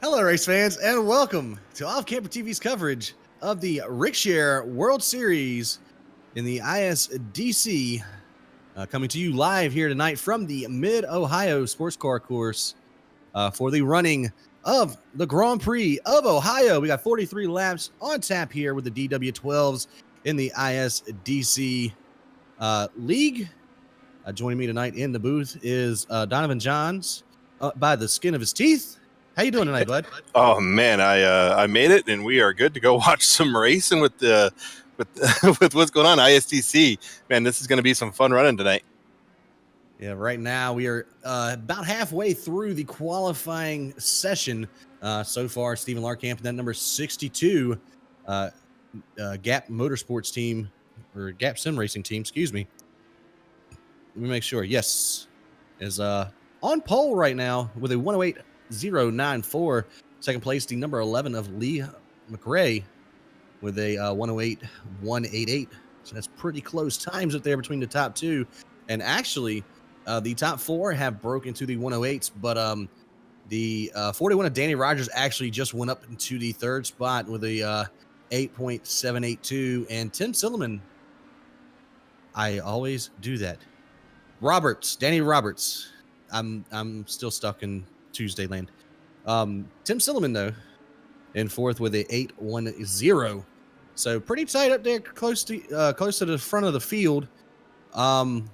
Hello, race fans, and welcome to Off Camper TV's coverage of the Rickshare World Series in the ISDC, coming to you live here tonight from the Mid-Ohio Sports Car Course for the running of the Grand Prix of Ohio. We got 43 laps on tap here with the DW12s in the ISDC League. Joining me tonight in the booth is Donovan Johns by the skin of his teeth. How you doing tonight, bud? Oh man, I made it, and we are good to go watch some racing with with what's going on ISDC. Man, this is going to be some fun running tonight. Yeah, right now we are about halfway through the qualifying session. So far, Stephen Larkamp and that number 62 Gap Motorsports team, or Gap Sim Racing team, excuse me. Let me make sure. Yes, is on pole right now with a 108.094. Second place, the number 11 of Lee McRae with a 108.188. So that's pretty close times up there between the top two. And actually, the top four have broke into the 108s, but the 41 of Danny Rogers actually just went up into the third spot with a 8.782. And Tim Silliman, I always do that. Danny Roberts. I'm still stuck in Tuesday land. Tim Silliman, though, in fourth with a 8.10. So pretty tight up there, close to the front of the field.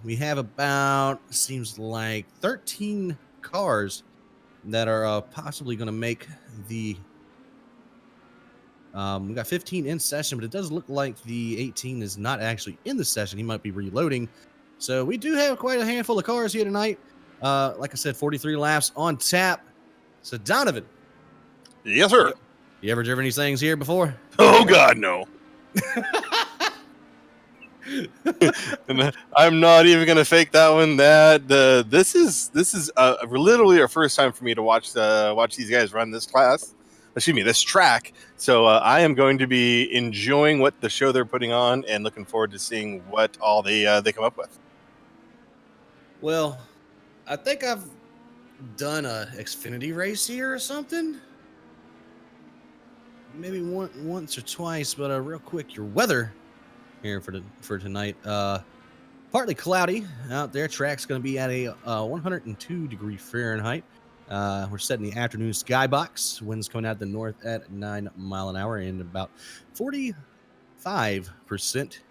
We have about, seems like 13 cars that are possibly going to make the. We got 15 in session, but it does look like the 18 is not actually in the session. He might be reloading. So we do have quite a handful of cars here tonight. Like I said, 43 laps on tap. So Donovan. Yes, sir. You ever driven these things here before? Oh God, no. And I'm not even gonna fake that one. This is literally our first time for me to watch these guys run this class. Excuse me, this track. So I am going to be enjoying what the show they're putting on and looking forward to seeing what all they come up with. Well, I think I've done a Xfinity race here or something. Maybe once or twice, but real quick, your weather here for tonight. Partly cloudy out there. Track's going to be at a 102 degree Fahrenheit. We're setting the afternoon skybox. Winds coming out of the north at 9 mile an hour and about 45%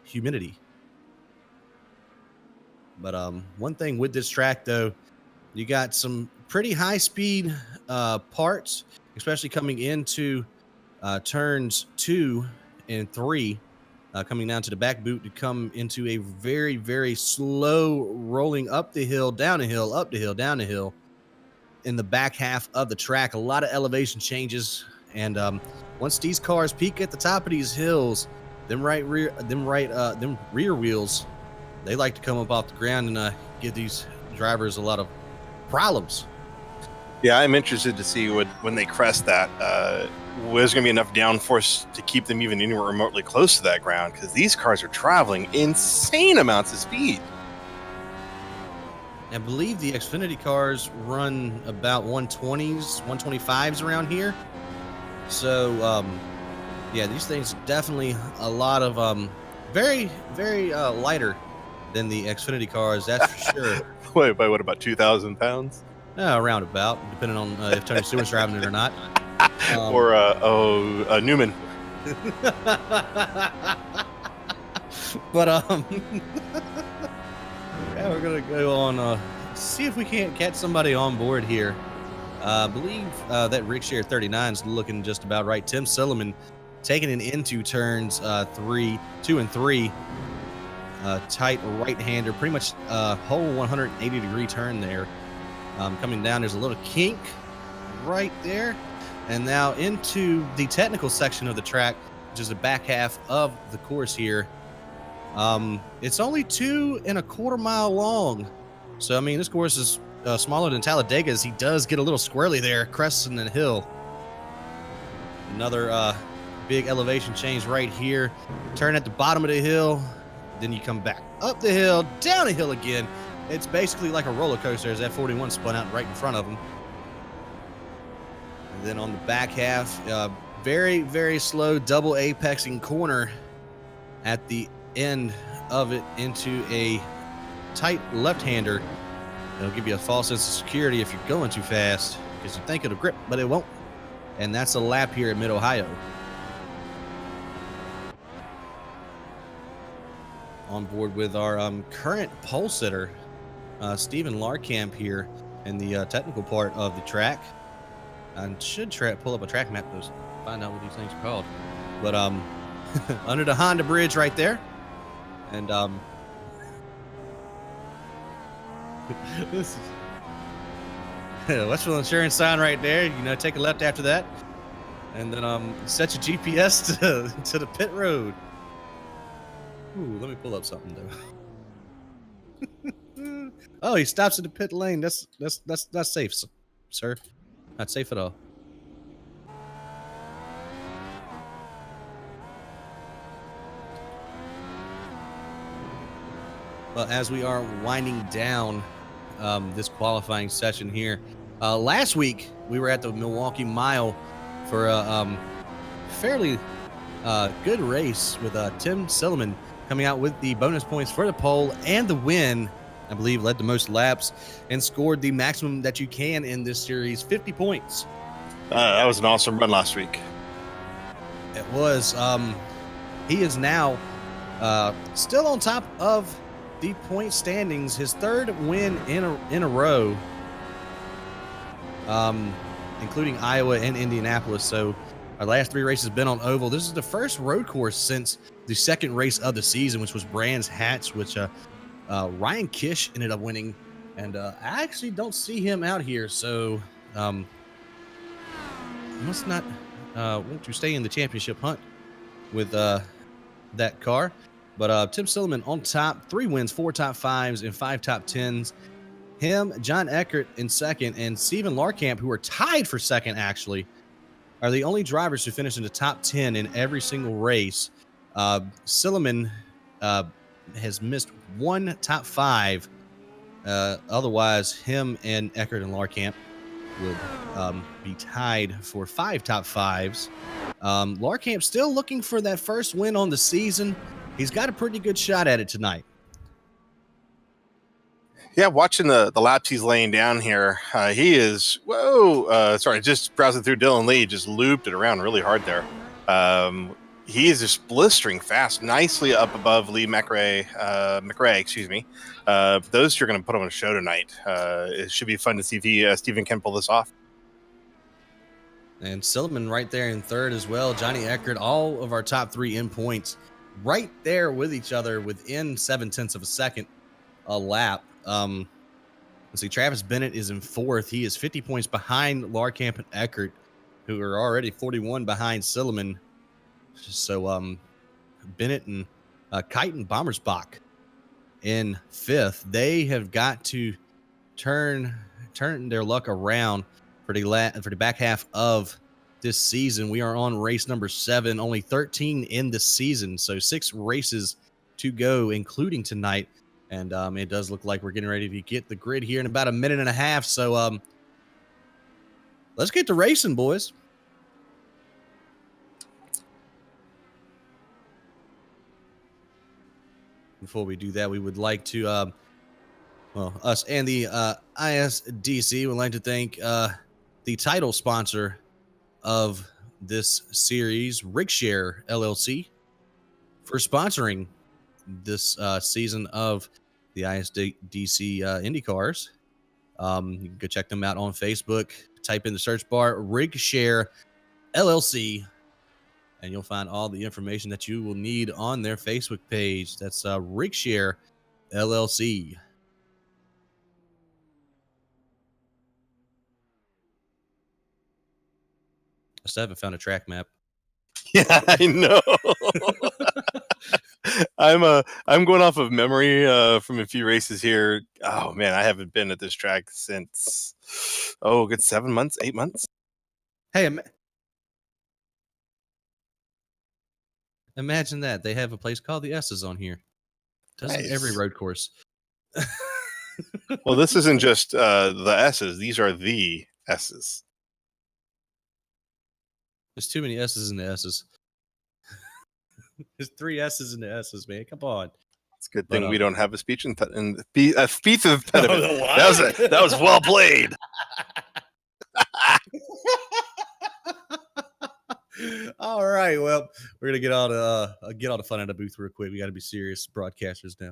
humidity. But one thing with this track, though, you got some pretty high speed parts, especially coming into turns 2 and 3, coming down to the back boot to come into a very, very slow rolling up the hill, down the hill, up the hill, down the hill in the back half of the track. A lot of elevation changes. And once these cars peak at the top of these hills, them rear wheels, they like to come up off the ground and give these drivers a lot of problems. Yeah, I'm interested to see when they crest that, there's going to be enough downforce to keep them even anywhere remotely close to that ground, because these cars are traveling insane amounts of speed. I believe the Xfinity cars run about 120s, 125s around here. So, yeah, these things are definitely a lot of very, very lighter than the Xfinity cars, that's for sure. Wait, by what, about 2,000 pounds? Around about, depending on if Tony Stewart's driving it or not. Or Newman. But yeah, we're gonna go on see if we can't catch somebody on board here. I believe that Rickshare 39 is looking just about right. Tim Silliman taking it into turns 2 and 3. Tight right-hander, pretty much whole 180 degree turn there. Coming down, there's a little kink right there. And now into the technical section of the track, which is the back half of the course here. It's only 2.25 miles long. So, I mean, this course is smaller than Talladega's. He does get a little squirrely there, cresting the hill. Another big elevation change right here. Turn at the bottom of the hill. Then you come back up the hill, down the hill again. It's basically like a roller coaster as that 41 spun out right in front of him. And then on the back half, very, very slow double apexing corner at the end of it into a tight left-hander. It'll give you a false sense of security if you're going too fast because you think it'll grip, but it won't. And that's a lap here at Mid-Ohio. On board with our current pole sitter, Stephen Larkamp here in the technical part of the track. I should pull up a track map to find out what these things are called. But under the Honda bridge right there. And this is Westfield Insurance sign right there. You know, take a left after that. And then set your GPS to the pit road. Ooh, let me pull up something though. Oh, he stops at the pit lane. That's safe, sir. Not safe at all. Well, as we are winding down this qualifying session here, last week we were at the Milwaukee Mile for a fairly good race with Tim Silliman coming out with the bonus points for the pole and the win. I believe led the most laps and scored the maximum that you can in this series, 50 points. That was an awesome run last week. It was. He is now still on top of the point standings, his third win in a row, including Iowa and Indianapolis. So our last three races have been on oval. This is the first road course since the second race of the season, which was Brands Hatch, which Ryan Kish ended up winning. And I actually don't see him out here. So must not want to stay in the championship hunt with that car. But Tim Silliman on top, 3 wins, 4 top 5s, and 5 top 10s. Him, John Eckert in second, and Stephen Larkamp, who are tied for second, actually, are the only drivers who finish in the top 10 in every single race. Silliman has missed 1 top 5. Otherwise, him and Eckert and Larkamp would be tied for 5 top 5s. Larkamp still looking for that first win on the season. He's got a pretty good shot at it tonight. Yeah, watching the laps he's laying down here, he is, just browsing through Dylan Lee, just looped it around really hard there. He is just blistering fast, nicely up above Lee McRae, excuse me. Those two are going to put on a show tonight. It should be fun to see if Stephen can pull this off. And Silliman right there in third as well. Johnny Eckert, all of our top 3 in points right there with each other within 0.7 of a second a lap. Let's see, Travis Bennett is in fourth. He is 50 points behind Larkamp and Eckert, who are already 41 behind Silliman. So Bennett and Keiten Bommersbach in fifth. They have got to turn their luck around for the back half of this season. We are on race number 7, only 13 in the season, so 6 races to go, including tonight. And it does look like we're getting ready to get the grid here in about a minute and a half. So let's get to racing, boys. Before we do that, we would like to, us and the ISDC would like to thank the title sponsor of this series, Rigshare LLC, for sponsoring this season of the ISDC IndyCars. You can go check them out on Facebook. Type in the search bar Rigshare LLC, and you'll find all the information that you will need on their Facebook page. That's Rigshare LLC. I still haven't found a track map. Yeah, I know. I'm going off of memory from a few races here. Oh man, I haven't been at this track since good 7 months, 8 months. Hey, imagine that they have a place called the S's on here. Doesn't Nice. every road course? Well, this isn't just the S's; these are the S's. There's too many S's in the S's. There's 3 S's in the S's, man. Come on. It's a good thing we don't have a speech impediment. That was well played. All right, well, we're gonna get all the fun out of the booth real quick. We got to be serious broadcasters now.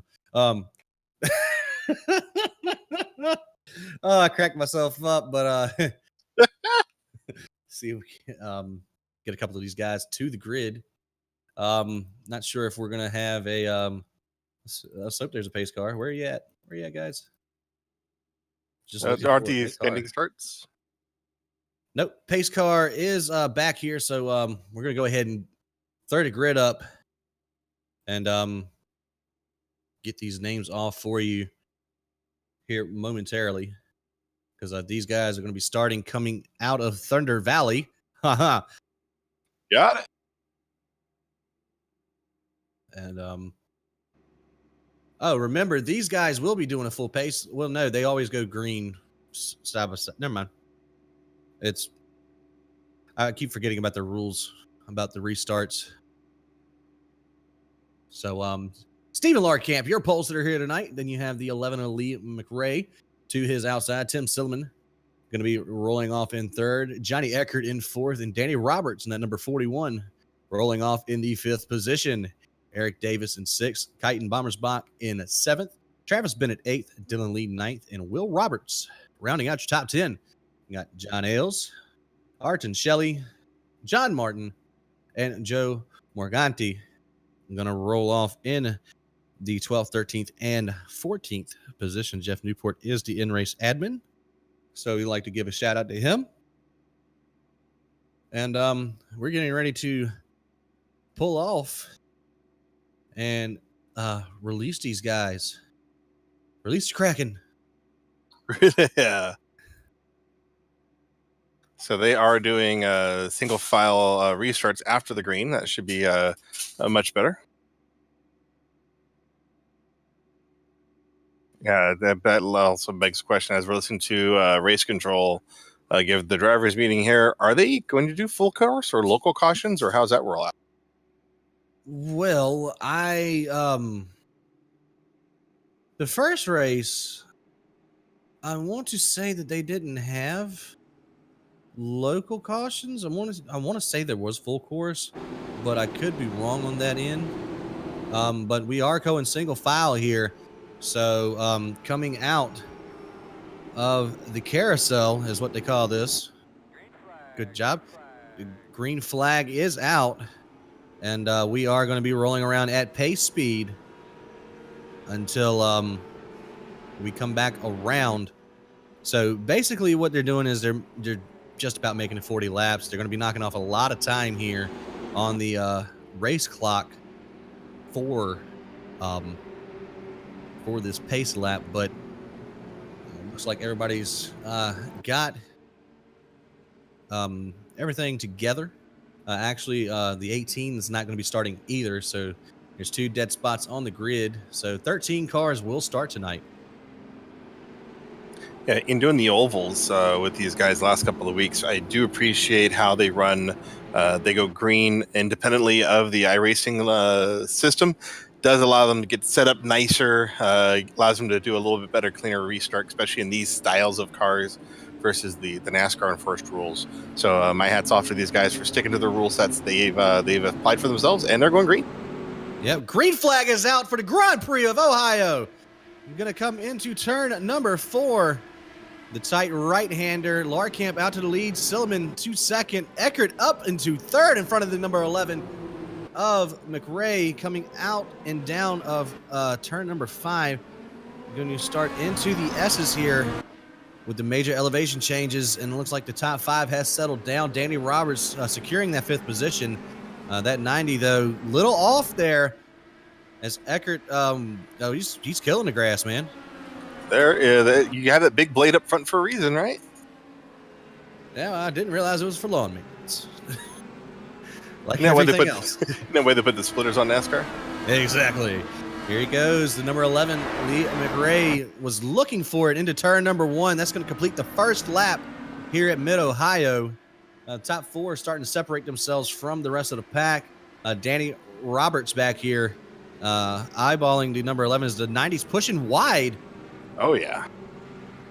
Oh, I cracked myself up, but see if we can get a couple of these guys to the grid. Not sure if we're gonna have a let's hope there's a pace car. Where are you at? Where are you at, guys? Just aren't these standing starts? Nope, pace car is back here, so we're gonna go ahead and throw the grid up and get these names off for you here momentarily, because these guys are going to be starting coming out of Thunder Valley. Haha. Got it. And oh, remember, these guys will be doing a full pace. Well, no, they always go green side by side. Never mind. I keep forgetting about the rules about the restarts. So Stephen Larkamp, your poles that are here tonight. Then you have the 11 Elite McRae to his outside. Tim Silliman going to be rolling off in third. Johnny Eckert in fourth. And Danny Roberts in that number 41 rolling off in the fifth position. Eric Davis in sixth. Kyton Bommersbach in seventh. Travis Bennett eighth. Dylan Lee ninth. And Will Roberts rounding out your top 10. You got John Ailes, Arton Shelley, John Martin, and Joe Morganti. I'm going to roll off in the 12th, 13th, and 14th position. Jeff Newport is the in-race admin, so we'd like to give a shout-out to him. And we're getting ready to pull off and release these guys. Release the Kraken. Yeah. So they are doing single file restarts after the green. That should be much better. Yeah, that also begs the question, as we're listening to race control give the drivers meeting here, are they going to do full course or local cautions, or how's that roll out? Well, the first race, I want to say that they didn't have local cautions. I want to say there was full course, but I could be wrong on that end. But we are going single file here, so coming out of the carousel is what they call this. Good job. The green flag is out, and we are going to be rolling around at pace speed until we come back around. So basically what they're doing is they're just about making it 40 laps. They're going to be knocking off a lot of time here on the race clock for this pace lap, but looks like everybody's got everything together. Actually, the 18 is not going to be starting either, so there's 2 dead spots on the grid. So 13 cars will start tonight. Yeah, in doing the ovals with these guys last couple of weeks, I do appreciate how they run. They go green independently of the iRacing system. Does allow them to get set up nicer, allows them to do a little bit better, cleaner restart, especially in these styles of cars versus the NASCAR enforced rules. So my hat's off to these guys for sticking to the rule sets they've applied for themselves, and they're going green. Yep, green flag is out for the Grand Prix of Ohio. You're going to come into turn number 4. The tight right-hander, Larkamp out to the lead, Silliman to second, Eckert up into third in front of the number 11 of McRae, coming out and down of turn number 5. We're going to start into the S's here with the major elevation changes, and it looks like the top 5 has settled down. Danny Roberts securing that 5th position. That 90, though, little off there as Eckert, he's killing the grass, man. You have that big blade up front for a reason, right? Yeah, I didn't realize it was for lawn maintenance. Like no everything else. No way they put the splitters on NASCAR? Exactly. Here he goes. The number 11, Lee McRae, was looking for it into turn number 1. That's going to complete the first lap here at Mid-Ohio. Top four starting to separate themselves from the rest of the pack. Danny Roberts back here, eyeballing the number 11 as the 90's pushing wide. Oh, yeah.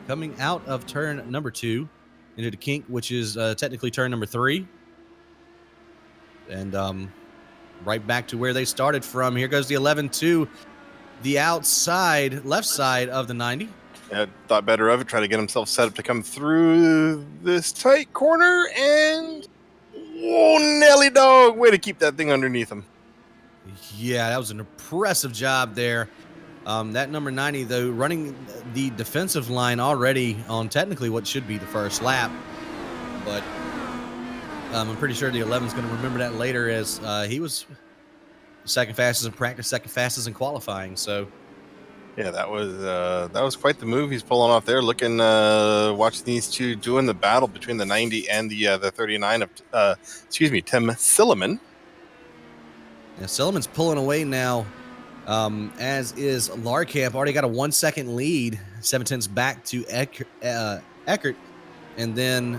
Coming out of turn number 2 into the kink, which is technically turn number 3. And right back to where they started from. Here goes the 11 to the outside, left side of the 90. Yeah, thought better of it, try to get himself set up to come through this tight corner, and whoa, Nelly dog, way to keep that thing underneath him. Yeah, that was an impressive job there. That number 90, though, running the defensive line already on technically what should be the first lap. But I'm pretty sure the 11 is going to remember that later, as he was second fastest in practice, second fastest in qualifying. So, yeah, that was quite the move he's pulling off there. Looking, watching these two doing the battle between the 90 and the 39 of, Tim Silliman. Yeah, Silliman's pulling away now, as is Larkamp. Already got a 1 second lead, 7/10 back to Eckert. And then,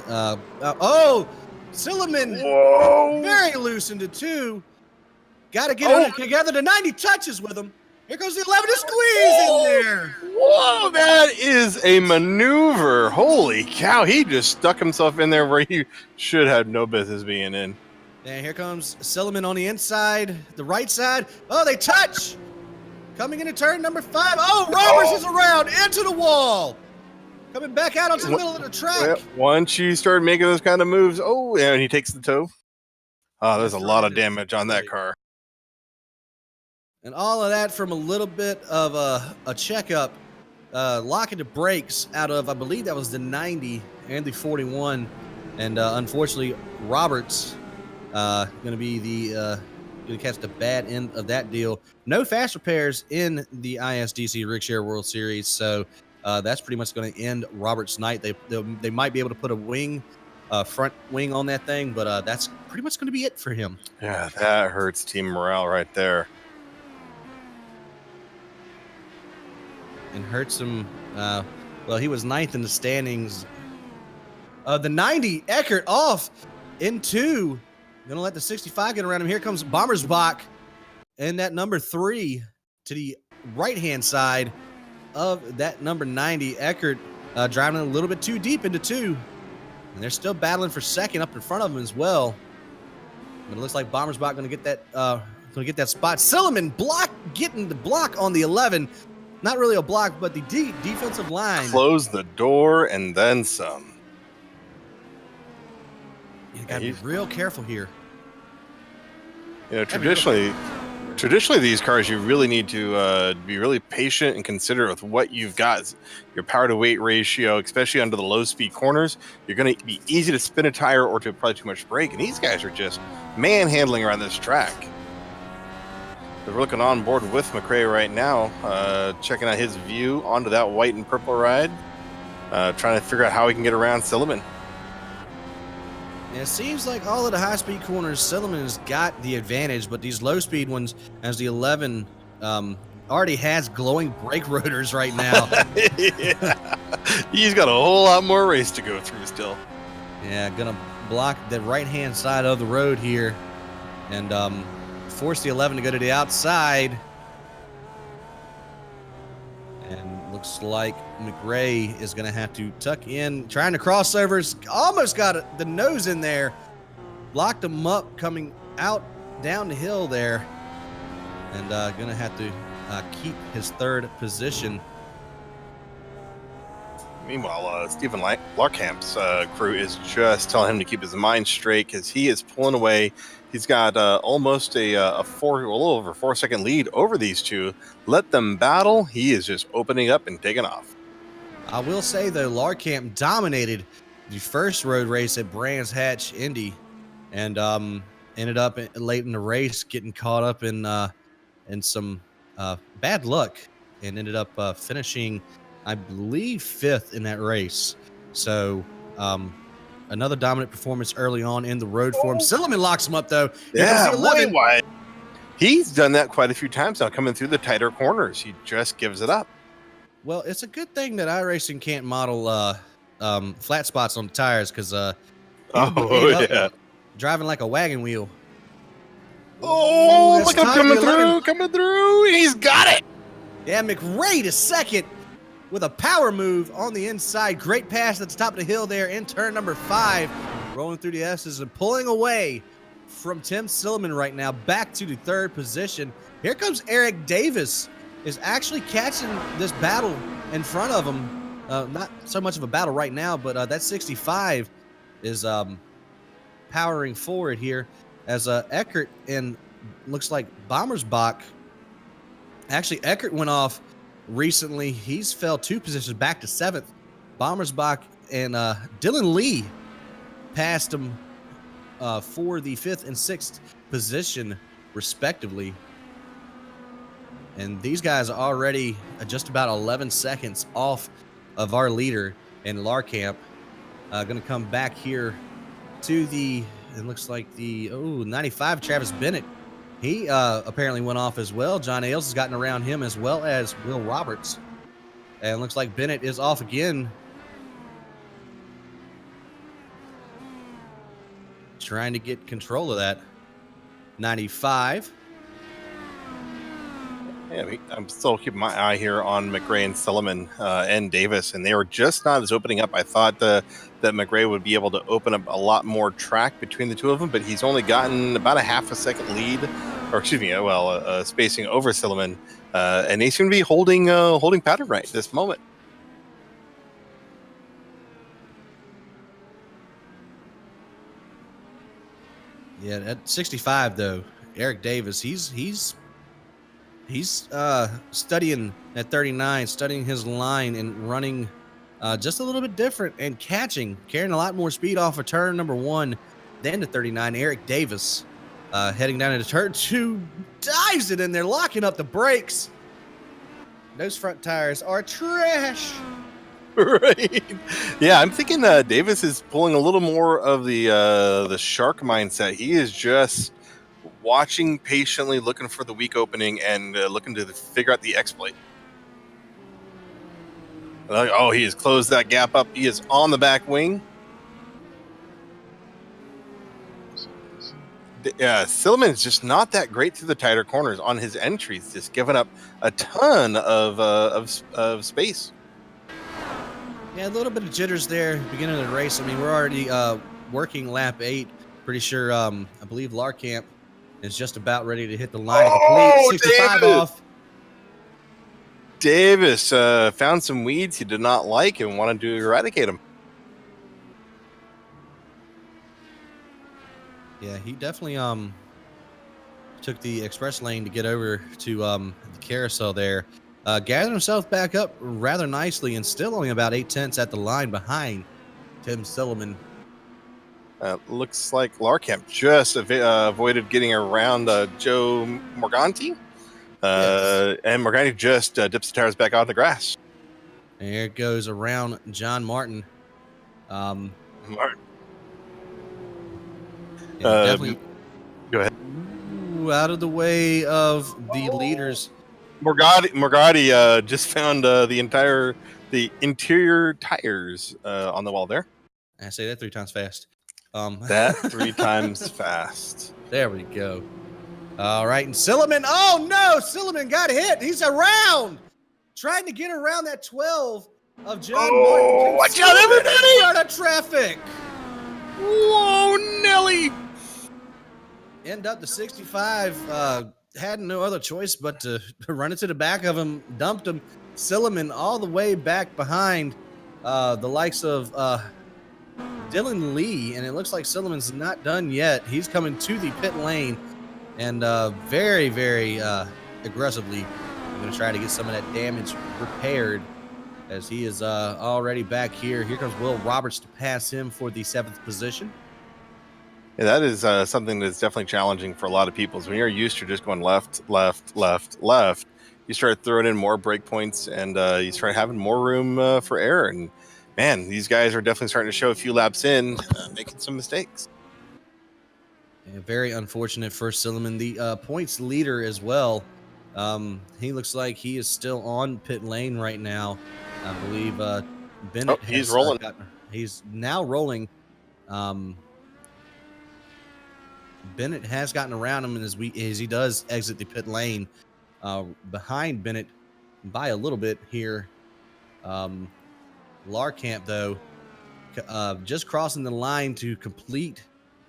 Silliman, whoa, very loose into 2. Got to get it together. The 90 touches with him. Here goes the 11 to squeeze in there. Whoa, that is a maneuver. Holy cow, he just stuck himself in there where he should have no business being in. And here comes Silliman on the inside, the right side. Oh, they touch. Coming into turn number 5. Oh, Roberts is around into the wall. Coming back out onto the middle of the track. Once you start making those kind of moves, and he takes the toe. Oh, there's a lot of damage on that car. And all of that from a little bit of a checkup, locking the brakes out of, I believe that was the 90 and the 41. And unfortunately, Roberts going to be the going to catch the bad end of that deal. No fast repairs in the ISDC Rig Share World Series, so that's pretty much going to end Roberts' night. They might be able to put a wing, front wing on that thing, but that's pretty much going to be it for him. Yeah, that hurts team morale right there. And hurts him. Well, he was 9th in the standings. The 90, Eckert off in 2. Gonna let the 65 get around him. Here comes Bommersbach and that number 3 to the right-hand side of that number 90. Eckert driving a little bit too deep into 2. And they're still battling for second up in front of him as well. But it looks like Bommersbach gonna get that spot. Silliman getting the block on the 11. Not really a block, but the defensive line. Close the door and then some. You got to be real careful here. You know, traditionally these cars, you really need to be really patient and considerate with what you've got. Your power to weight ratio, especially under the low speed corners, you're going to be easy to spin a tire or to apply too much brake. And these guys are just manhandling around this track. We're looking on board with McRae right now, checking out his view onto that white and purple ride, trying to figure out how he can get around Silliman. Yeah, it seems like all of the high-speed corners, Silliman has got the advantage, but these low-speed ones, as the 11 already has glowing brake rotors right now. Yeah. He's got a whole lot more race to go through still. Yeah, gonna block the right-hand side of the road here, and force the 11 to go to the outside. And looks like McRae is going to have to tuck in, trying to crossovers. Almost got the nose in there. Blocked him up coming out down the hill there. And going to have to keep his 3rd position. Meanwhile, Stephen Larkamp's crew is just telling him to keep his mind straight because he is pulling away. He's got almost a little over 4 second lead over these two. Let them battle. He is just opening up and taking off. I will say, though, Larkamp dominated the first road race at Brands Hatch Indy, and ended up late in the race getting caught up in some bad luck, and ended up finishing, I believe, 5th in that race. So another dominant performance early on in the road for him. Silliman locks him up, though. Yeah, why? He's done that quite a few times now, coming through the tighter corners. He just gives it up. Well, it's a good thing that iRacing can't model flat spots on the tires, because Oh, yeah. Driving like a wagon wheel. Oh, that's look at him tight. coming through. He's got it. Yeah, McRae to second with a power move on the inside. Great pass at the top of the hill there in turn number 5. Rolling through the S's and pulling away from Tim Silliman right now. Back to the 3rd position. Here comes Eric Davis. Is actually catching this battle in front of him. Not so much of a battle right now, but that 65 is powering forward here as Eckert and looks like Bommersbach. Actually, Eckert went off recently. He's fell 2 positions back to 7th. Bommersbach and Dylan Lee passed him for the 5th and 6th position, respectively. And these guys are already just about 11 seconds off of our leader in Larkamp. Going to come back here to the, it looks like the 95, Travis Bennett. He apparently went off as well. John Ailes has gotten around him as well as Will Roberts. And looks like Bennett is off again. Trying to get control of that. 95. Yeah, I'm still keeping my eye here on McRae and Silliman and Davis, and they were just not as opening up. I thought that McRae would be able to open up a lot more track between the two of them, but he's only gotten about a half a second lead, or excuse me, spacing over Silliman, and they seem to be holding pattern right this moment. Yeah, at 65 though, Eric Davis, he's studying at 39, studying his line and running just a little bit different and carrying a lot more speed off of turn number 1 than to 39. Eric Davis heading down into turn 2, dives it in there, locking up the brakes. Those front tires are trash. Right. Yeah, I'm thinking Davis is pulling a little more of the shark mindset. He is just watching patiently, looking for the weak opening, and looking to figure out the exploit. Oh, he has closed that gap up. He is on the back wing. Silliman is just not that great through the tighter corners on his entries, just giving up a ton of space. Yeah, a little bit of jitters there beginning of the race. I mean, we're already working lap 8. Pretty sure, I believe Larkamp is just about ready to hit the line. Oh, 65 Davis. off. Davis found some weeds he did not like and wanted to eradicate them. Yeah, he definitely took the express lane to get over to the carousel there. Gathered himself back up rather nicely and still only about 8/10 at the line behind Tim Silliman. Looks like Larkamp just avoided getting around Joe Morganti. Yes. And Morganti just dips the tires back out the grass. And here it goes around John Martin. Martin. Definitely go ahead. out of the way of the leaders. Morganti just found the interior tires on the wall there. I say that 3 times fast. That 3 times fast. There we go. All right, and Silliman. Oh no, Silliman got hit. He's around, trying to get around that 12 of John Martin. Watch out, everybody! Out of traffic. Whoa, Nelly! End up to 65. Had no other choice but to run into the back of him, dumped him. Silliman all the way back behind the likes of Dylan Lee, and it looks like Silliman's not done yet. He's coming to the pit lane and very, very aggressively going to try to get some of that damage repaired as he is already back here. Here comes Will Roberts to pass him for the 7th position. Yeah, that is something that's definitely challenging for a lot of people. So when you're used to just going left, left, left, left, you start throwing in more break points and you start having more room for error. And man, these guys are definitely starting to show a few laps in, making some mistakes. Yeah, very unfortunate for Silliman, the points leader as well. He looks like he is still on pit lane right now. I believe Bennett. He's rolling. He's now rolling. Bennett has gotten around him, and as he does exit the pit lane, behind Bennett by a little bit here. Larkamp, though, just crossing the line to complete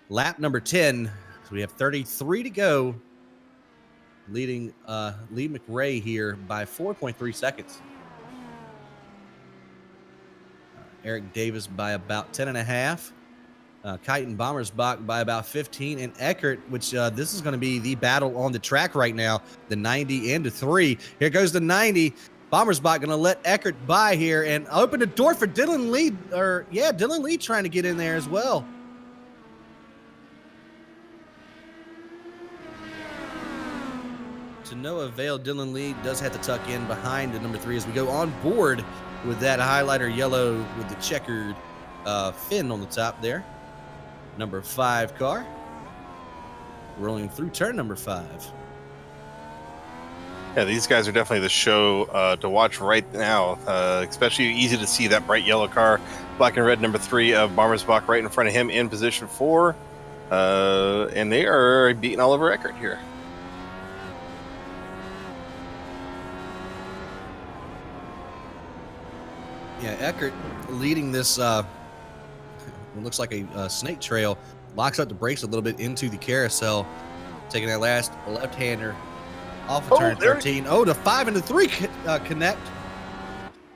lap number 10. So we have 33 to go, leading Lee McRae here by 4.3 seconds. Eric Davis by about 10.5. Kyten Bommersbach by about 15, and Eckert, which this is going to be the battle on the track right now, the 90 into 3. Here goes the 90. Bommersbach going to let Eckert by here and open the door for Dylan Lee. Dylan Lee trying to get in there as well. To no avail, Dylan Lee does have to tuck in behind the number 3 as we go on board with that highlighter yellow with the checkered fin on the top there. Number 5 car rolling through turn number 5. Yeah, these guys are definitely the show to watch right now. Especially easy to see that bright yellow car, black and red number 3 of Bommersbach right in front of him in position 4. And they are beating Oliver Eckert here. Yeah, Eckert leading this what looks like a snake trail, locks up the brakes a little bit into the carousel, taking that last left-hander off of turn 13. The 5 and the 3 connect.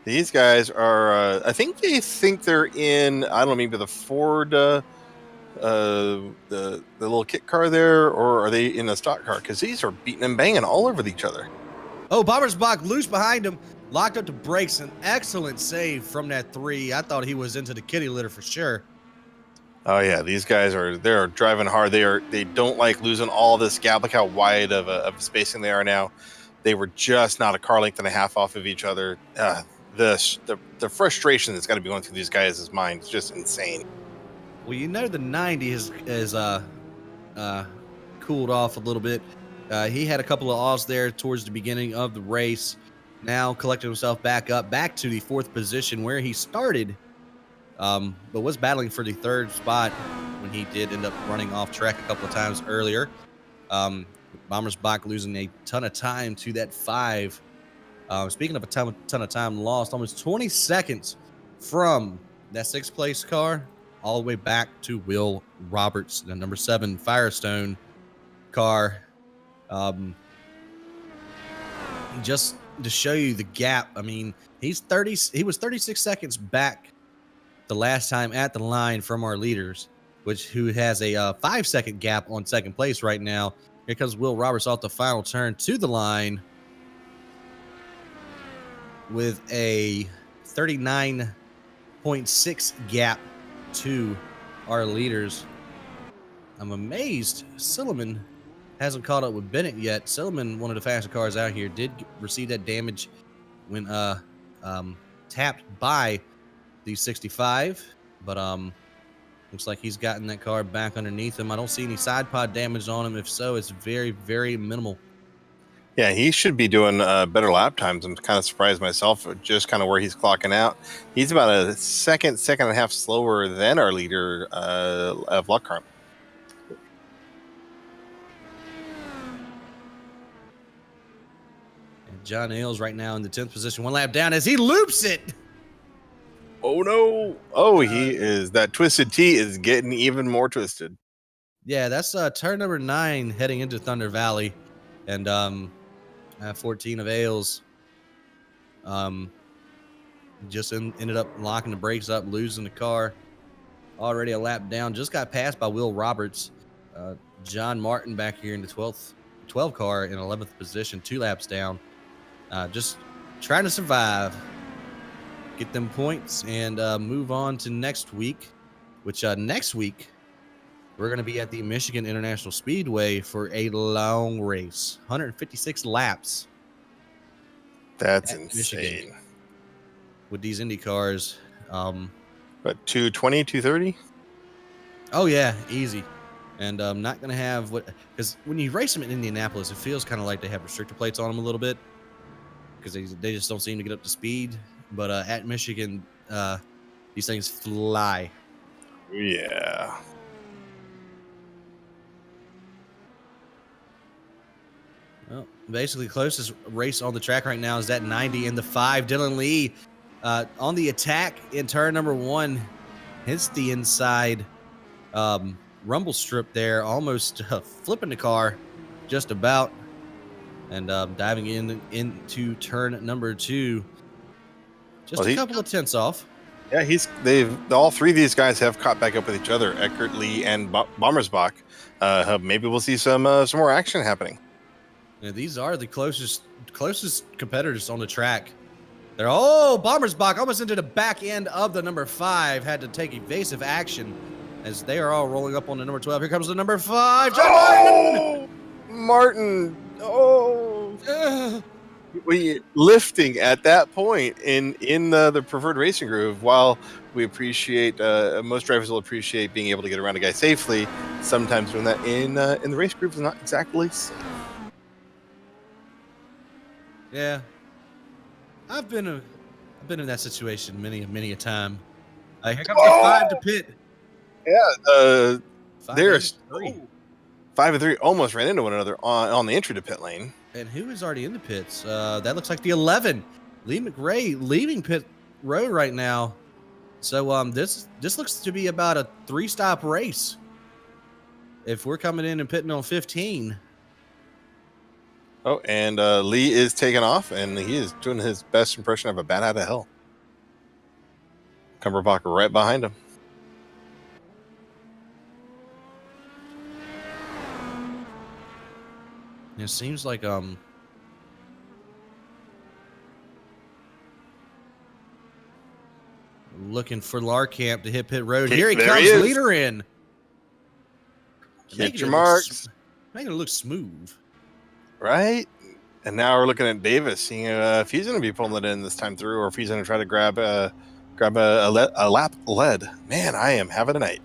These guys are, I think they're in, I don't know, maybe the Ford, the little kit car there, or are they in a stock car? Because these are beating and banging all over each other. Oh, Bommersbach loose behind him, locked up the brakes. An excellent save from that 3. I thought he was into the kitty litter for sure. Oh yeah, these guys they're driving hard. They don't like losing all this gap. Look how wide of spacing they are now. They were just not a car length and a half off of each other. The frustration that's got to be going through these guys' minds is just insane. Well, the 90 has cooled off a little bit. He had a couple of offs there towards the beginning of the race. Now collecting himself back to the 4th position where he started. But was battling for the 3rd spot when he did end up running off track a couple of times earlier. Bommersbach losing a ton of time to that 5. Speaking of a ton of time lost, almost 20 seconds from that 6th place car all the way back to Will Roberts, the number 7 Firestone car. Just to show you the gap, I mean, he was 36 seconds back the last time at the line from our leaders, who has a 5-second gap on 2nd place right now. Here comes Will Roberts off the final turn to the line with a 39.6 gap to our leaders. I'm amazed Silliman hasn't caught up with Bennett yet. Silliman, one of the fastest cars out here, did receive that damage when tapped by the 65, but looks like he's gotten that car back underneath him. I don't see any side pod damage on him. If so, it's very, very minimal. Yeah, he should be doing better lap times. I'm kind of surprised myself at just kind of where he's clocking out. He's about a second and a half slower than our leader of Lockhart. And John Ailes right now in the 10th position, 1 lap down as he loops it. Oh no! Oh, he is. That twisted T is getting even more twisted. Yeah, that's turn number 9 heading into Thunder Valley, and 14 of Ailes just ended up locking the brakes up, losing the car. Already a lap down. Just got passed by Will Roberts. John Martin back here in the 12 car in 11th position, 2 laps down. Just trying to survive. Get them points and move on to next week, which next week we're going to be at the Michigan International Speedway for a long race, 156 laps. That's insane. Michigan with these Indy cars. But 220, 230? Oh, yeah, easy. And I'm not going to have because when you race them in Indianapolis, it feels kind of like they have restrictor plates on them a little bit because they just don't seem to get up to speed. But at Michigan, these things fly. Yeah. Basically, closest race on the track right now is that 90 in the 5. Dylan Lee on the attack in turn number 1 hits the inside rumble strip there, almost flipping the car just about, and diving into turn number 2. Just a couple of tenths off. Yeah, all three of these guys have caught back up with each other, Eckert, Lee, and Bommersbach. Maybe we'll see some more action happening. Yeah, these are the closest competitors on the track. Bommersbach almost into the back end of the number 5, had to take evasive action as they are all rolling up on the number 12. Here comes the number 5, John Martin. We lifting at that point in the preferred racing groove. While we appreciate most drivers will appreciate being able to get around a guy safely, sometimes doing that in the race groove is not exactly safe. Yeah, I've been in that situation many a time. Here comes the 5 to pit. Yeah, 5 there's and 3. 5 and 3 almost ran into one another on the entry to pit lane. And who is already in the pits? That looks like the 11, Lee McRae, leaving pit road right now. So this looks to be about a 3-stop race. If we're coming in and pitting on 15. Oh, and Lee is taking off, and he is doing his best impression of a bat out of hell. Cumberbatch right behind him. It seems like looking for Larkamp to hit pit road. Here he comes, leader in. Get your marks. Making it look smooth. Right? And now we're looking at Davis, seeing if he's going to be pulling it in this time through, or if he's going to try to grab a lap lead. Man, I am having a night.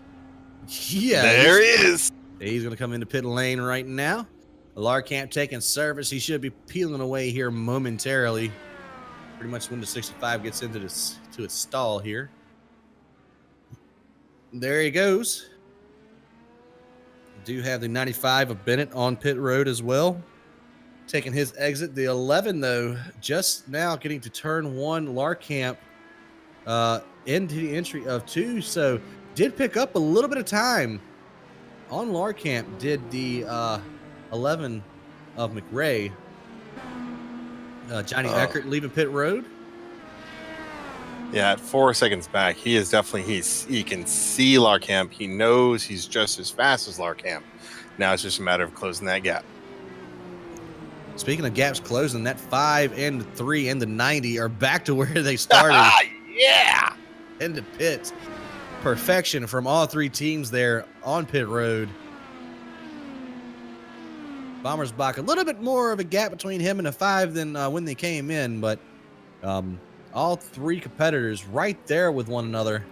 Yeah. There he is. He's going to come into pit lane right now. Larkamp taking service. He should be peeling away here momentarily. Pretty much when the 65 gets into a stall here. There he goes. Do have the 95 of Bennett on pit road as well. Taking his exit. The 11, though, just now getting to turn 1. Larkamp into the entry of 2. So did pick up a little bit of time on Larkamp. Did the 11 of McRae. Johnny Eckert leaving pit road. Yeah, at 4 seconds back, he is definitely he can see Larkamp. He knows he's just as fast as Larkamp. Now it's just a matter of closing that gap. Speaking of gaps closing, that 5 and the 3 and the 90 are back to where they started. Yeah, in the pits. Perfection from all 3 teams there on pit road. Bommersbach, a little bit more of a gap between him and a 5 than when they came in, but all 3 competitors right there with one another.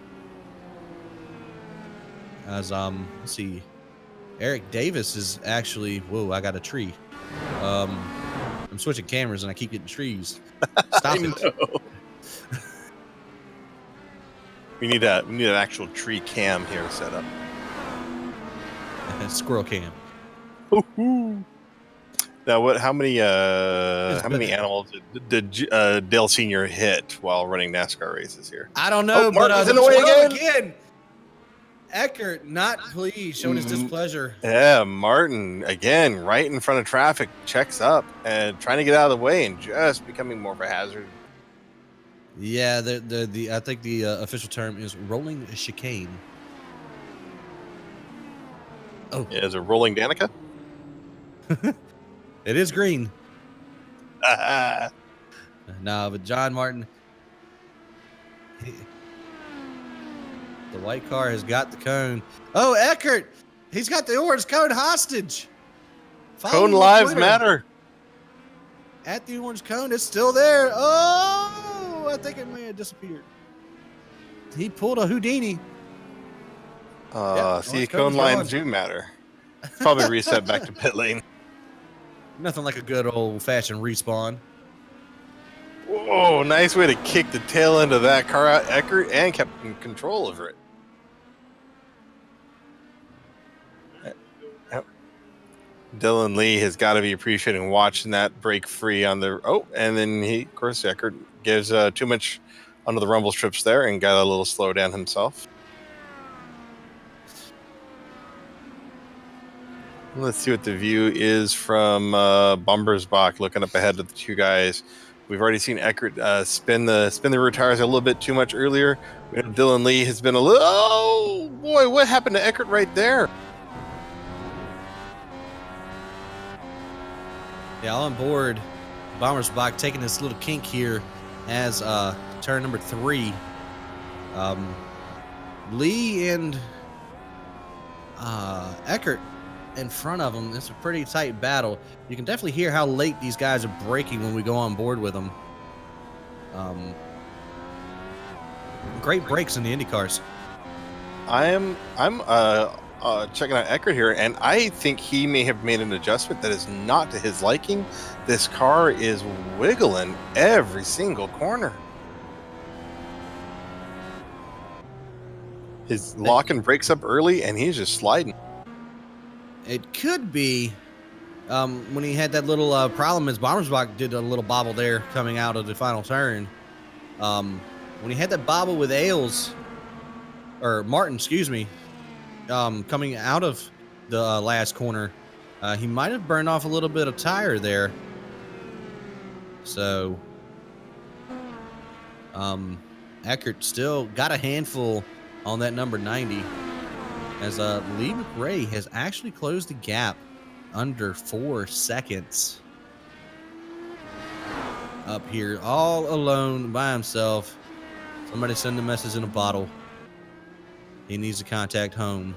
As let's see, Eric Davis is actually, whoa, I got a tree. I'm switching cameras and I keep getting trees. Stop it. We need an actual tree cam here set up. Squirrel cam. Ooh. Now, how many animals did Dale Senior hit while running NASCAR races here? I don't know, but Martin's in the way again. Eckert not pleased, showing his displeasure. Yeah, Martin again, right in front of traffic, checks up and trying to get out of the way and just becoming more of a hazard. Yeah, the I think the official term is rolling chicane. Oh, yeah, is it rolling Danica? It is green. No, but John Martin, the white car has got the cone. Oh, Eckert, he's got the orange cone hostage. Cone lives matter. At the orange cone, it's still there. Oh, I think it may have disappeared. He pulled a Houdini. See, cone lines do matter. Probably reset back to pit lane. Nothing like a good old-fashioned respawn. Whoa, nice way to kick the tail end of that car out, Eckert, and kept in control over it. Dylan Lee has got to be appreciating watching that break free on the and then he, of course, Eckert gives too much onto the rumble strips there and got a little slow down himself. Let's see what the view is from Bombersbach looking up ahead of the two guys. We've already seen Eckert spin the rear tires a little bit too much earlier. Dylan Lee has been a little. Oh boy, what happened to Eckert right there? Yeah, on board. Bombersbach taking this little kink here as turn number 3. Lee and Eckert in front of him. It's a pretty tight battle. You can definitely hear how late these guys are braking when we go on board with them. Great brakes in the Indy cars. I'm checking out Eckert here, and I think he may have made an adjustment that is not to his liking. This car is wiggling every single corner. His locking brakes up early, and he's just sliding. It could be when he had that little problem as Bombersbach did a little bobble there coming out of the final turn. When he had that bobble with Martin, excuse me, coming out of the last corner, he might have burned off a little bit of tire there. So Eckert still got a handful on that number 90, as Lee McRae has actually closed the gap under 4 seconds. Up here, all alone by himself. Somebody send a message in a bottle. He needs to contact home.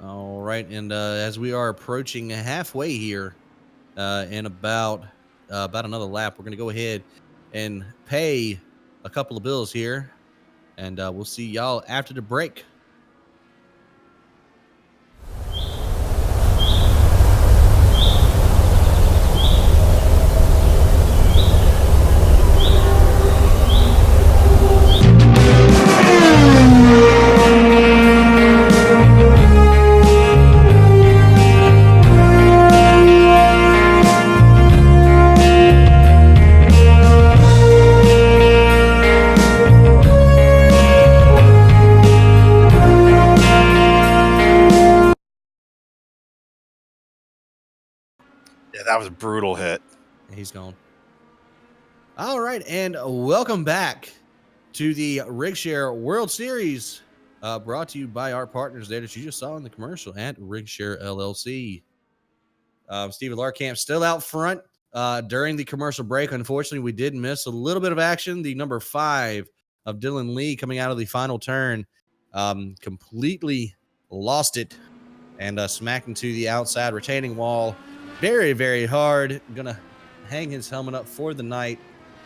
All right, and as we are approaching halfway here, in about another lap, we're going to go ahead and pay a couple of bills here, and we'll see y'all after the break. Yeah, that was a brutal hit. He's gone. All right, and welcome back to the RigShare World Series, brought to you by our partners there that you just saw in the commercial at RigShare LLC. Steven Larkamp still out front during the commercial break. Unfortunately, we did miss a little bit of action. The number 5 of Dylan Lee coming out of the final turn completely lost it and smacked into the outside retaining wall very, very hard. Gonna hang his helmet up for the night.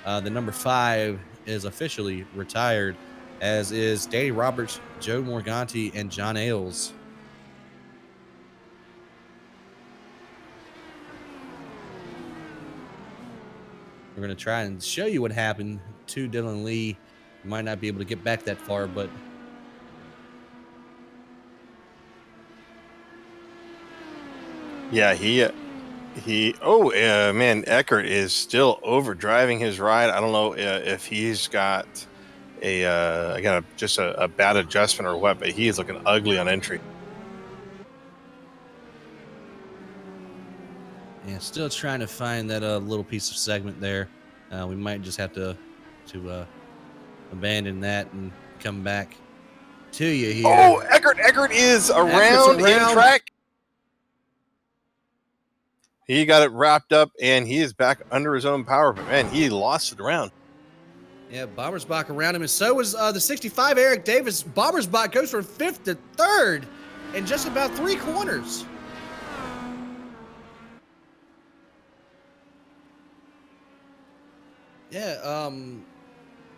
The number 5 is officially retired, as is Danny Roberts, Joe Morganti, and John Ailes. We're going to try and show you what happened to Dylan Lee. You might not be able to get back that far, but yeah, man, Eckert is still overdriving his ride. I don't know if he's got just a bad adjustment or what, but he is looking ugly on entry. yeah, still trying to find that little piece of segment there. We might just have to abandon that and come back to you here. Oh, Eckert is around in track. He got it wrapped up, and he is back under his own power. But, man, he lost it around. Yeah, Bombersbach around him, and so was the 65 Eric Davis. Bombersbach goes from 5th to 3rd in just about 3 corners. Yeah,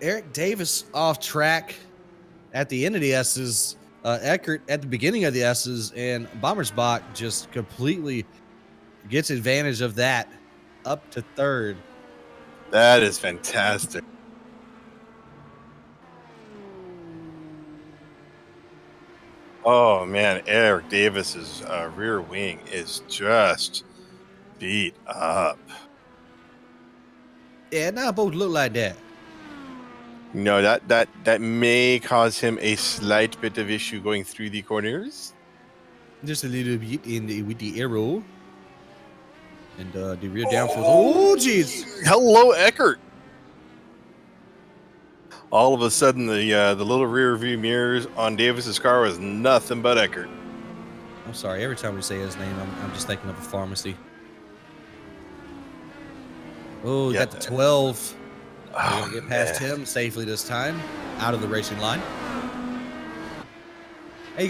Eric Davis off track at the end of the S's. Eckert at the beginning of the S's, and Bombersbach just completely gets advantage of that, up to 3rd. That is fantastic. Oh man, Eric Davis's rear wing is just beat up. Yeah, now both look like that. No, that may cause him a slight bit of issue going through the corners. Just a little bit with the arrow. And the rear downforce. Oh, jeez. Hello, Eckert. All of a sudden, the little rear view mirrors on Davis's car was nothing but Eckert. I'm sorry. Every time we say his name, I'm just thinking of a pharmacy. Oh, Yeah. got the 12. We're Oh, gonna get past man. him safely this time, out of the racing line. Hey, you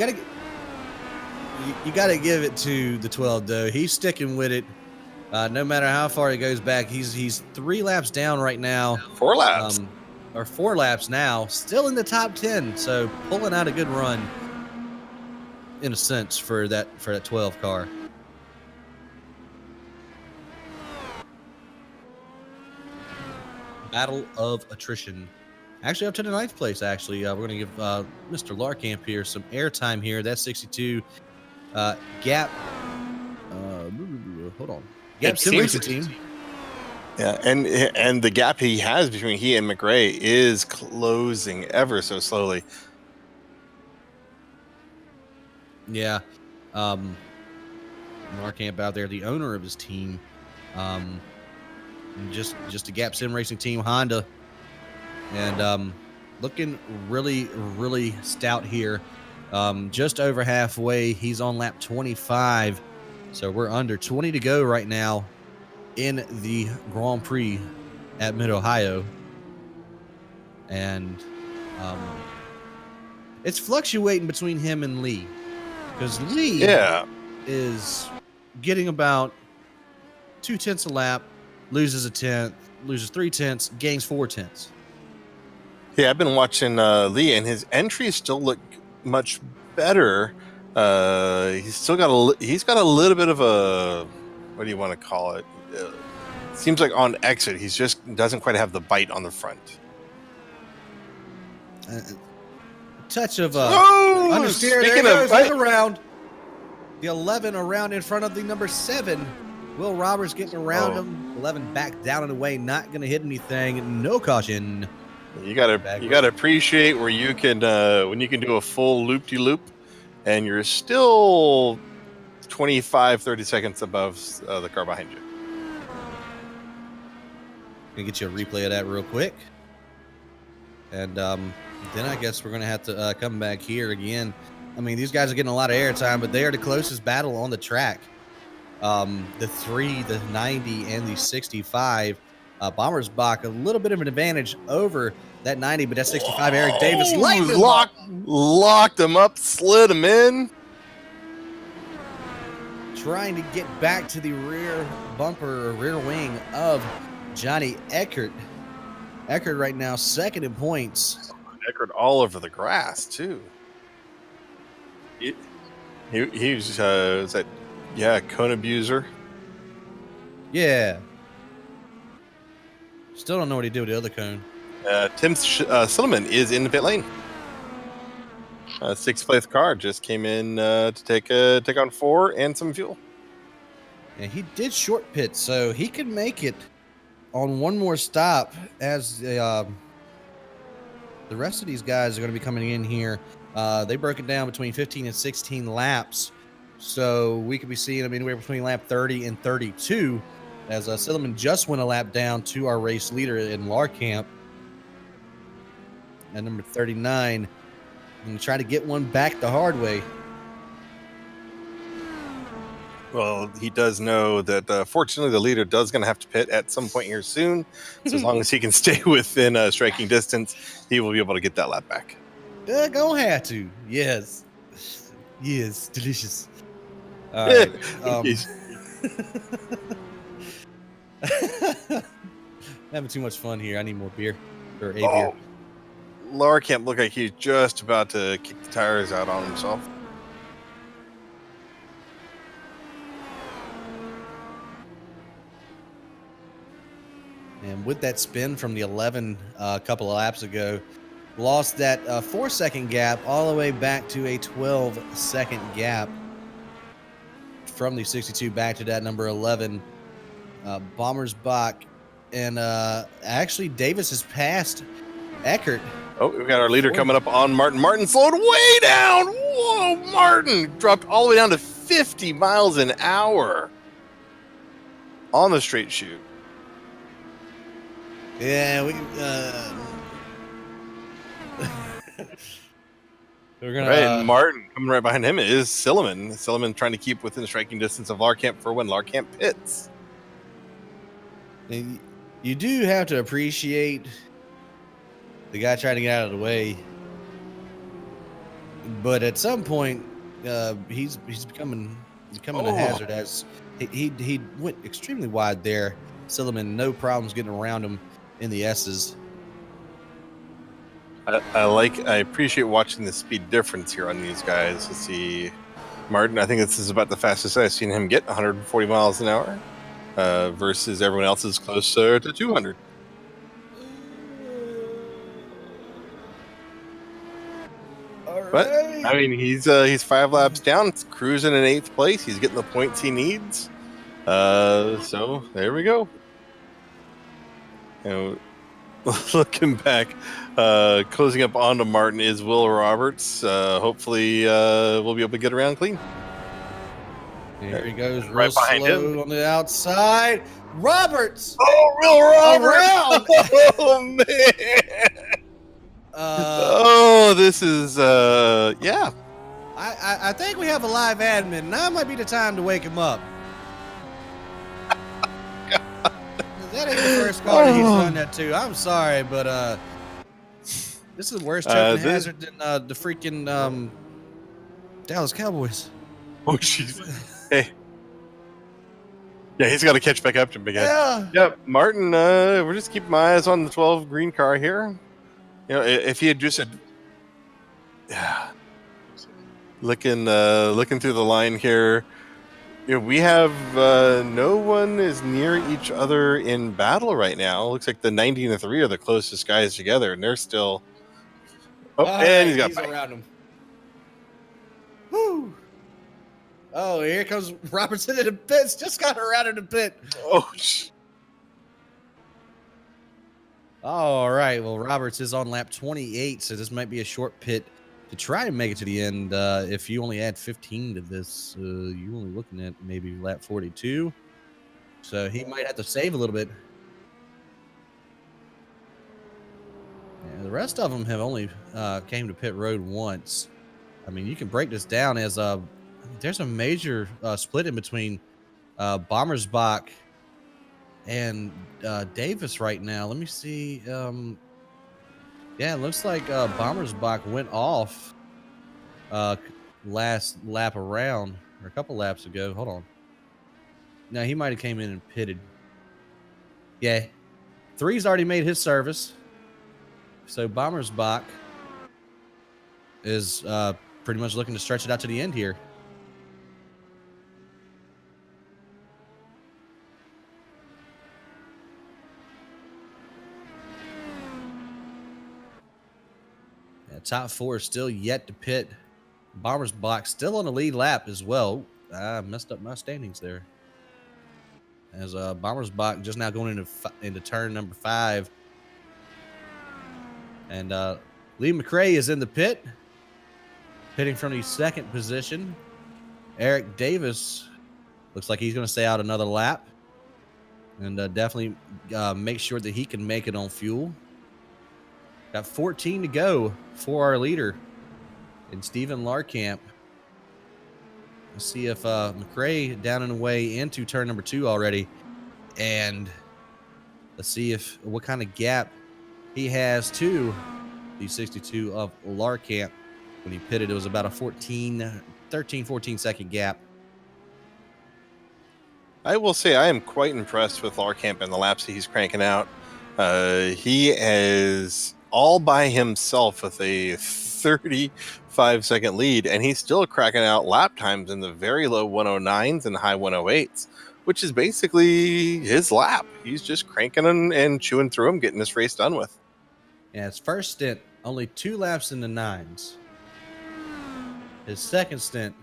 gotta give it to the 12 though. He's sticking with it. No matter how far he goes back, he's 3 laps down right now. 4 laps. Or 4 laps now, still in the top 10. So pulling out a good run, in a sense, for that 12 car. Battle of attrition. Actually, up to the 9th place. Actually, we're going to give Mr. Larkamp here some airtime here. That's 62. Gap. Hold on. Gap Sim Racing Team. Yeah, and the gap he has between he and McRae is closing ever so slowly. Yeah. Larkamp out there, the owner of his team. Just a Gap Sim Racing Team Honda. And looking really, really stout here. Just over halfway. He's on lap 25. So we're under 20 to go right now in the Grand Prix at Mid-Ohio. And it's fluctuating between him and Lee. Because Lee is getting about 0.2 a lap, loses a tenth, loses 0.3, gains 0.4. Yeah, I've been watching Lee, and his entries still look much better. He's got a little bit of a, what do you want to call it? Seems like on exit, he's just doesn't quite have the bite on the front. Touch of understeer. There goes around. The 11 around in front of the number 7. Will Roberts getting around him. 11 back down and away, not going to hit anything. No caution. You gotta appreciate where you can when you can do a full loop-de-loop, and you're still 25-30 seconds above the car behind you. Gonna get you a replay of that real quick, and then I guess we're gonna have to come back here again. I mean, these guys are getting a lot of airtime, but they are the closest battle on the track. The 3, the 90, and the 65. Bommersbach a little bit of an advantage over that 90, but that 65, Eric Davis locked him up, slid him in. Trying to get back to the rear bumper, rear wing of Johnny Eckert. Eckert right now second in points. Eckert all over the grass too. He was that cone abuser. Yeah. Still don't know what he did with the other cone. Tim Silliman is in the pit lane. 6th place car just came in to take on 4 and some fuel. And he did short pit, so he could make it on one more stop as the rest of these guys are going to be coming in here. They broke it down between 15 and 16 laps. So we could be seeing them anywhere between lap 30 and 32 as Silliman just went a lap down to our race leader in Larkamp at number 39 and try to get one back the hard way. Well, he does know that fortunately the leader does going to have to pit at some point here soon. So as long as he can stay within striking distance, he will be able to get that lap back. Gonna have to. Yes. Yes. Delicious. All right. Having too much fun here. I need more beer. Or a beer. Larkamp looked like he's just about to kick the tires out on himself. And with that spin from the 11 a couple of laps ago, lost that 4-second gap all the way back to a 12-second gap from the 62 back to that number 11 Bombers Bach. And actually Davis has passed Eckert. Oh, we got our leader coming up on Martin. Martin slowed way down. Whoa, Martin dropped all the way down to 50 miles an hour on the straight shoot. Yeah, we're gonna. Right, and Martin coming right behind him is Silliman. Silliman trying to keep within striking distance of Larkamp for when Larkamp pits. And you do have to appreciate the guy trying to get out of the way, but at some point, he's becoming a hazard. As he went extremely wide there. Silliman, no problems getting around him in the S's. I appreciate watching the speed difference here on these guys. Let's see, Martin. I think this is about the fastest I've seen him get, 140 miles an hour, versus everyone else is closer to 200. But I mean, he's 5 laps down, cruising in 8th place. He's getting the points he needs. So there we go. You know, looking back, closing up onto Martin is Will Roberts. Hopefully, we'll be able to get around clean. Here he goes, real right behind slow him on the outside. Roberts. Oh, Will Roberts! Around. Oh man! This is yeah. I think we have a live admin. Now might be the time to wake him up. That ain't the first car that he's done that to. I'm sorry, but this is the worst choking hazard than the freaking Dallas Cowboys. Oh jeez. Hey. Yeah, he's got to catch back up to Big Ed. Yeah. Yep, Martin. We're just keeping my eyes on the 12 green car here. You know, if he had just said, yeah, looking through the line here, you know, we have no one is near each other in battle right now. Looks like the 90 and the 3 are the closest guys together, and they're still. Oh, and he's around him. Woo! Oh, here comes Robertson in the pits. Just got her out of the pit. Oh. All right. Well, Roberts is on lap 28, so this might be a short pit to try and make it to the end. If you only add 15 to this, you're only looking at maybe lap 42. So he might have to save a little bit. Yeah, the rest of them have only came to pit road once. I mean, you can break this down as there's a major split in between Bombers Bach and Davis right now. Let me see. Yeah, it looks like Bombers Bach went off last lap around, or a couple laps ago. Hold on. No, he might have came in and pitted. Yeah. 3's already made his service. So Bombers Bach is pretty much looking to stretch it out to the end here. Top 4 is still yet to pit. Bombers Bach still on the lead lap as well. I messed up my standings there. As Bombers Bach just now going into turn number 5. And Lee McRae is in the pit. Pitting from the 2nd position. Eric Davis looks like he's going to stay out another lap. And definitely make sure that he can make it on fuel. Got 14 to go for our leader in Stephen Larkamp. Let's see if McRae down and away into turn number 2 already. And let's see what kind of gap he has to the 62 of Larkamp. When he pitted, it was about a 13-14 second gap. I will say I am quite impressed with Larkamp and the laps that he's cranking out. He is all by himself with a 35-second lead, and he's still cracking out lap times in the very low 109s and high 108s, which is basically his lap. He's just cranking and chewing through them, getting this race done with. Yeah, his first stint only 2 laps in the 9s. His second stint,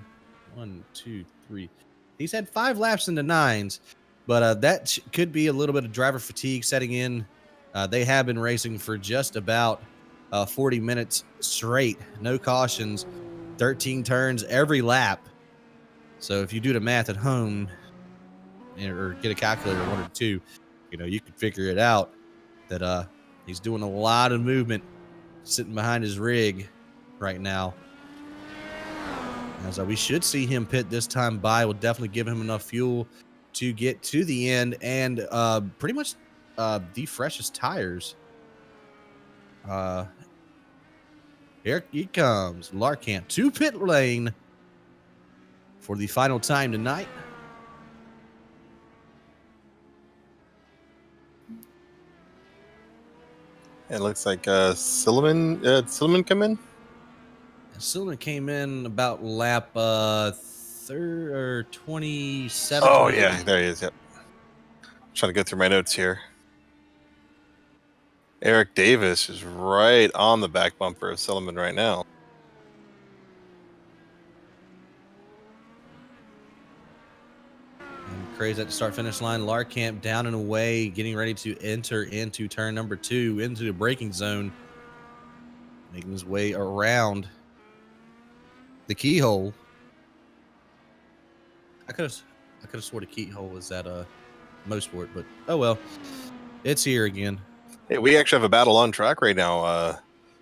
1, 2, 3. He's had 5 laps in the 9s, but that could be a little bit of driver fatigue setting in. They have been racing for just about 40 minutes straight, no cautions, 13 turns every lap. So if you do the math at home or get a calculator, 1 or 2, you could figure it out that he's doing a lot of movement sitting behind his rig right now. As we should see him pit this time by. Will definitely give him enough fuel to get to the end and pretty much defresh his tires. Here he comes, Larkamp to pit lane for the final time tonight. It looks like Silliman come in. Silliman came in about lap 27. Oh 28. yeah, there he is. Yep. Trying to go through my notes here. Eric Davis is right on the back bumper of Silliman right now. Crazy at the start finish line. Larkamp down and away, getting ready to enter into turn number 2 into the braking zone, making his way around the keyhole. I could have swore the keyhole was at Mosport, but oh well, it's here again. Hey, we actually have a battle on track right now.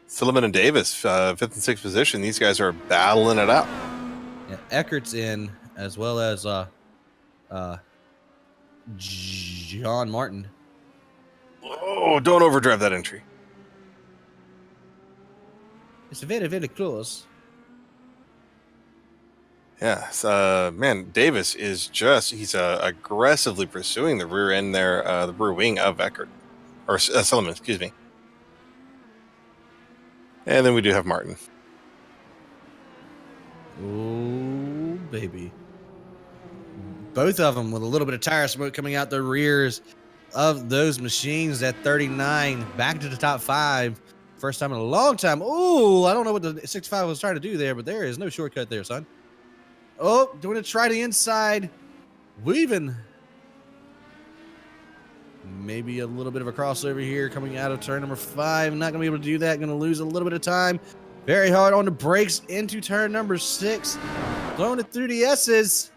Silliman and Davis, 5th and 6th position. These guys are battling it out. Yeah, Eckert's in, as well as John Martin. Oh, don't overdrive that entry. It's very, very close. Yeah, man, Davis is he's aggressively pursuing the rear end there, the rear wing of Eckert, or Silliman, excuse me. And then we do have Martin. Oh, baby. Both of them with a little bit of tire smoke coming out the rears of those machines at 39, back to the top 5. First time in a long time. Oh, I don't know what the 65 was trying to do there, but there is no shortcut there, son. Oh, doing a try to inside. Weaving. Maybe a little bit of a crossover here coming out of turn number 5. Not going to be able to do that. Going to lose a little bit of time. Very hard on the brakes into turn number 6. Throwing it through the S's.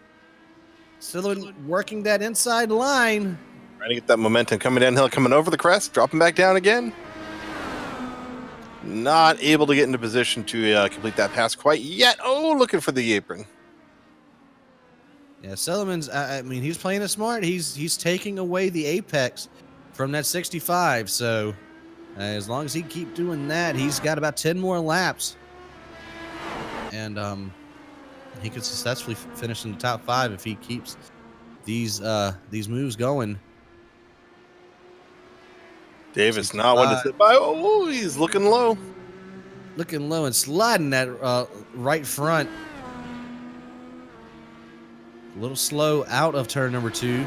Still working that inside line. Trying to get that momentum coming downhill, coming over the crest, dropping back down again. Not able to get into position to complete that pass quite yet. Oh, looking for the apron. Yeah, Silliman's, I mean, he's playing it smart. He's taking away the apex from that 65. So as long as he keep doing that, he's got about 10 more laps. And he could successfully finish in the top 5 if he keeps these moves going. Davis not one to sit by. Oh, he's looking low. Looking low and sliding that right front. A little slow out of turn number 2.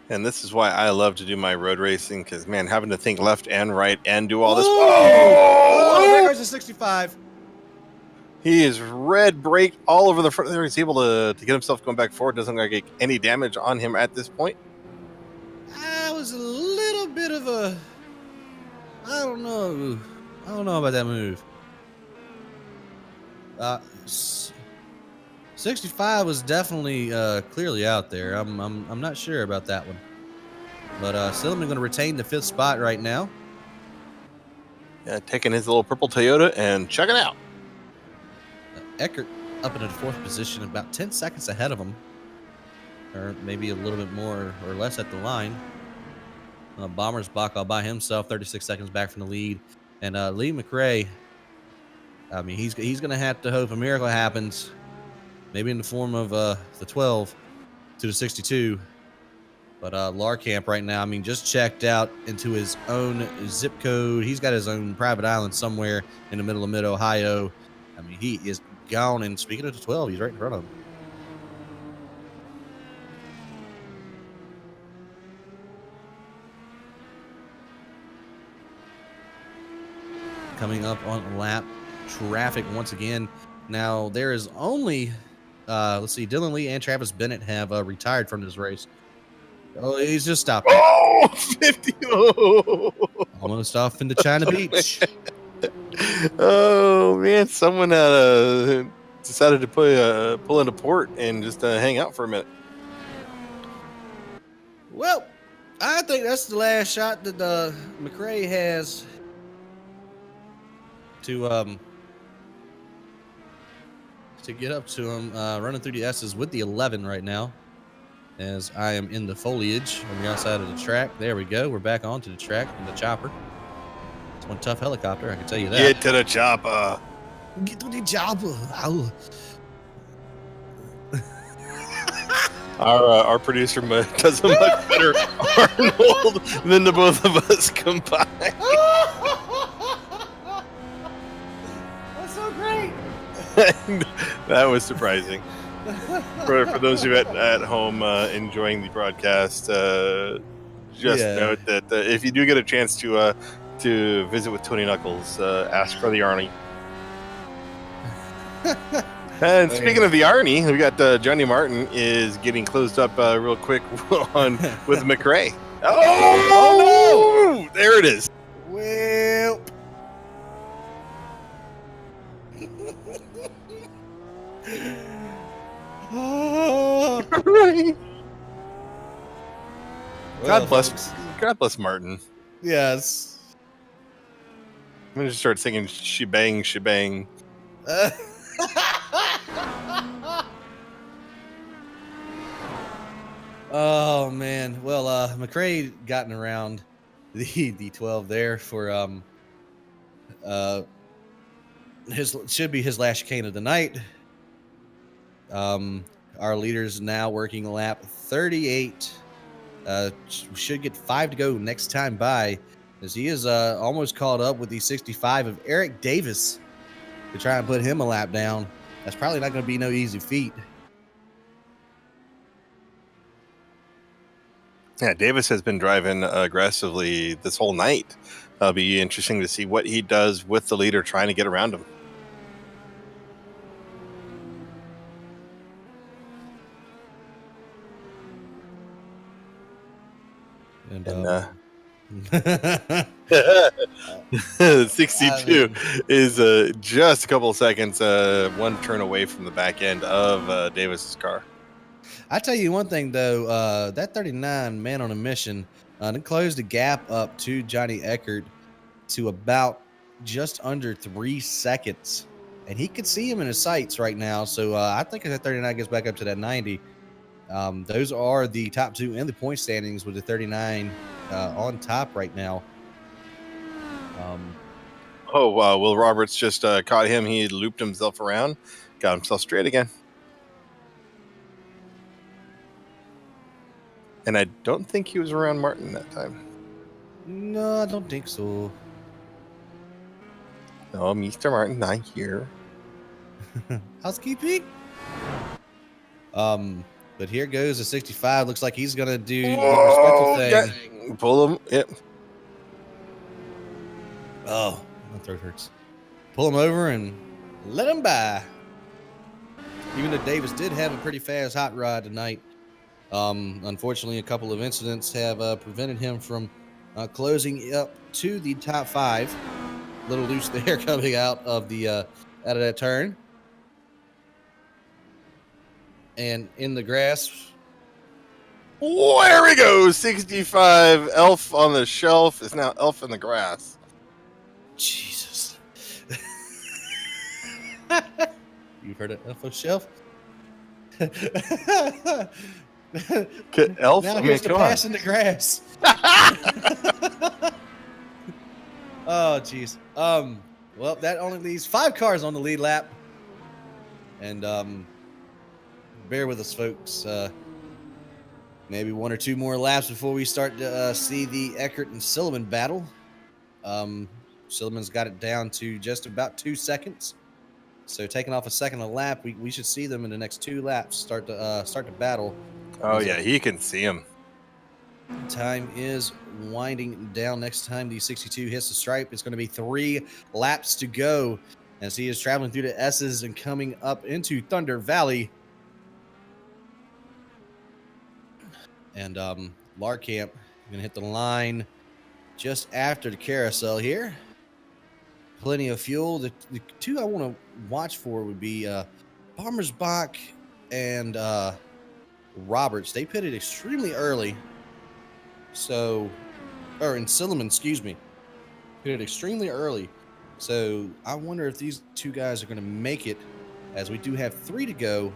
And this is why I love to do my road racing, because, man, having to think left and right and do all this. Oh, there goes the 65. He is red braked all over the front there. He's able to get himself going back forward. Doesn't look like any damage on him at this point. That was a little bit of a, I don't know about that move. 65 was definitely clearly out there. I'm not sure about that one, but Silliman going to retain the 5th spot right now. Yeah, taking his little purple Toyota and checking out. Eckert up into the 4th position, about 10 seconds ahead of him, or maybe a little bit more or less at the line. Bomber's Bach all by himself, 36 seconds back from the lead, and Lee McRae. I mean, he's going to have to hope a miracle happens, maybe in the form of the 12 to the 62. But Larkamp right now, I mean, just checked out into his own zip code. He's got his own private island somewhere in the middle of mid-Ohio. I mean, he is gone. And speaking of the 12, he's right in front of him. coming up on lap traffic once again. Now there is only, let's see, Dylan Lee and Travis Bennett have retired from this race. Oh, he's just stopped. Oh, 50. Oh. Almost off into China Beach. Oh man, someone decided to pull into port and just hang out for a minute. Well, I think that's the last shot that McRae has to get up to him, running through the S's with the 11 right now. As I am in the foliage on the outside of the track. There we go. We're back onto the track in the chopper. It's one tough helicopter, I can tell you that. Get to the chopper. Get to the chopper. Ow. Our producer does a much better Arnold than the both of us combined. That's so great. That was surprising. For those of you at home enjoying the broadcast, just note that if you do get a chance to visit with Tony Knuckles, ask for the Arnie. And speaking of the Arnie, we got Johnny Martin is getting closed up real quick with McRae. Oh, no! There it is. Well. Right. Well, God bless Martin. Yes. I'm gonna just start singing "Shebang, Shebang." Oh man. Well, McRae gotten around the 12 there for should be his last chicane of the night. Our leader's now working lap 38. Should get 5 to go next time by, as he is almost caught up with the 65 of Eric Davis to try and put him a lap down. That's probably not going to be no easy feat. Yeah, Davis has been driving aggressively this whole night. It'll be interesting to see what he does with the leader trying to get around him. And 62 is just a couple of seconds, one turn away from the back end of Davis's car. I tell you one thing though, that 39 man on a mission closed the gap up to Johnny Eckert to about just under 3 seconds, and he could see him in his sights right now. So I think if that 39 gets back up to that 90, those are the top 2 in the point standings, with the 39 on top right now. Will Roberts just caught him. He looped himself around, got himself straight again. And I don't think he was around Martin that time. No, I don't think so. No, Mr. Martin, not here. Housekeeping. But here goes a 65. Looks like he's gonna do the respectful thing. Yeah. Pull him. Yep. Oh, my throat hurts. Pull him over and let him by. Even though Davis did have a pretty fast hot rod tonight, unfortunately, a couple of incidents have prevented him from closing up to the top 5. A little loose there coming out of that turn. And in the grass. Oh, there we go. 65. Elf on the shelf is now Elf in the grass. Jesus. You've heard of Elf on the shelf? Elf? Now here's the pass in the grass. Oh, jeez. Well, that only leaves 5 cars on the lead lap. And bear with us, folks. Maybe 1 or 2 more laps before we start to see the Eckert and Silliman battle. Silliman's got it down to just about 2 seconds. So taking off a second a lap, we should see them in the next 2 laps start to battle. Oh yeah, he can see him. Time is winding down. Next time the 62 hits the stripe, it's going to be 3 laps to go as he is traveling through the S's and coming up into Thunder Valley. And Larkamp going to hit the line just after the carousel here. Plenty of fuel. The two I want to watch for would be Bommersbach and Roberts. They pitted extremely early. And Silliman, excuse me, pitted extremely early. So I wonder if these two guys are going to make it, as we do have 3 to go.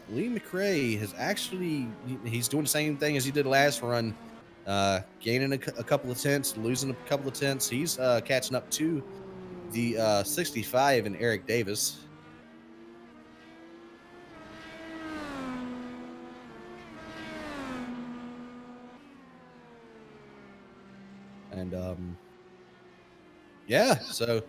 Lee McRae has he's doing the same thing as he did last run, gaining a couple of tenths, losing a couple of tenths. He's catching up to the 65 and Eric Davis. And yeah, so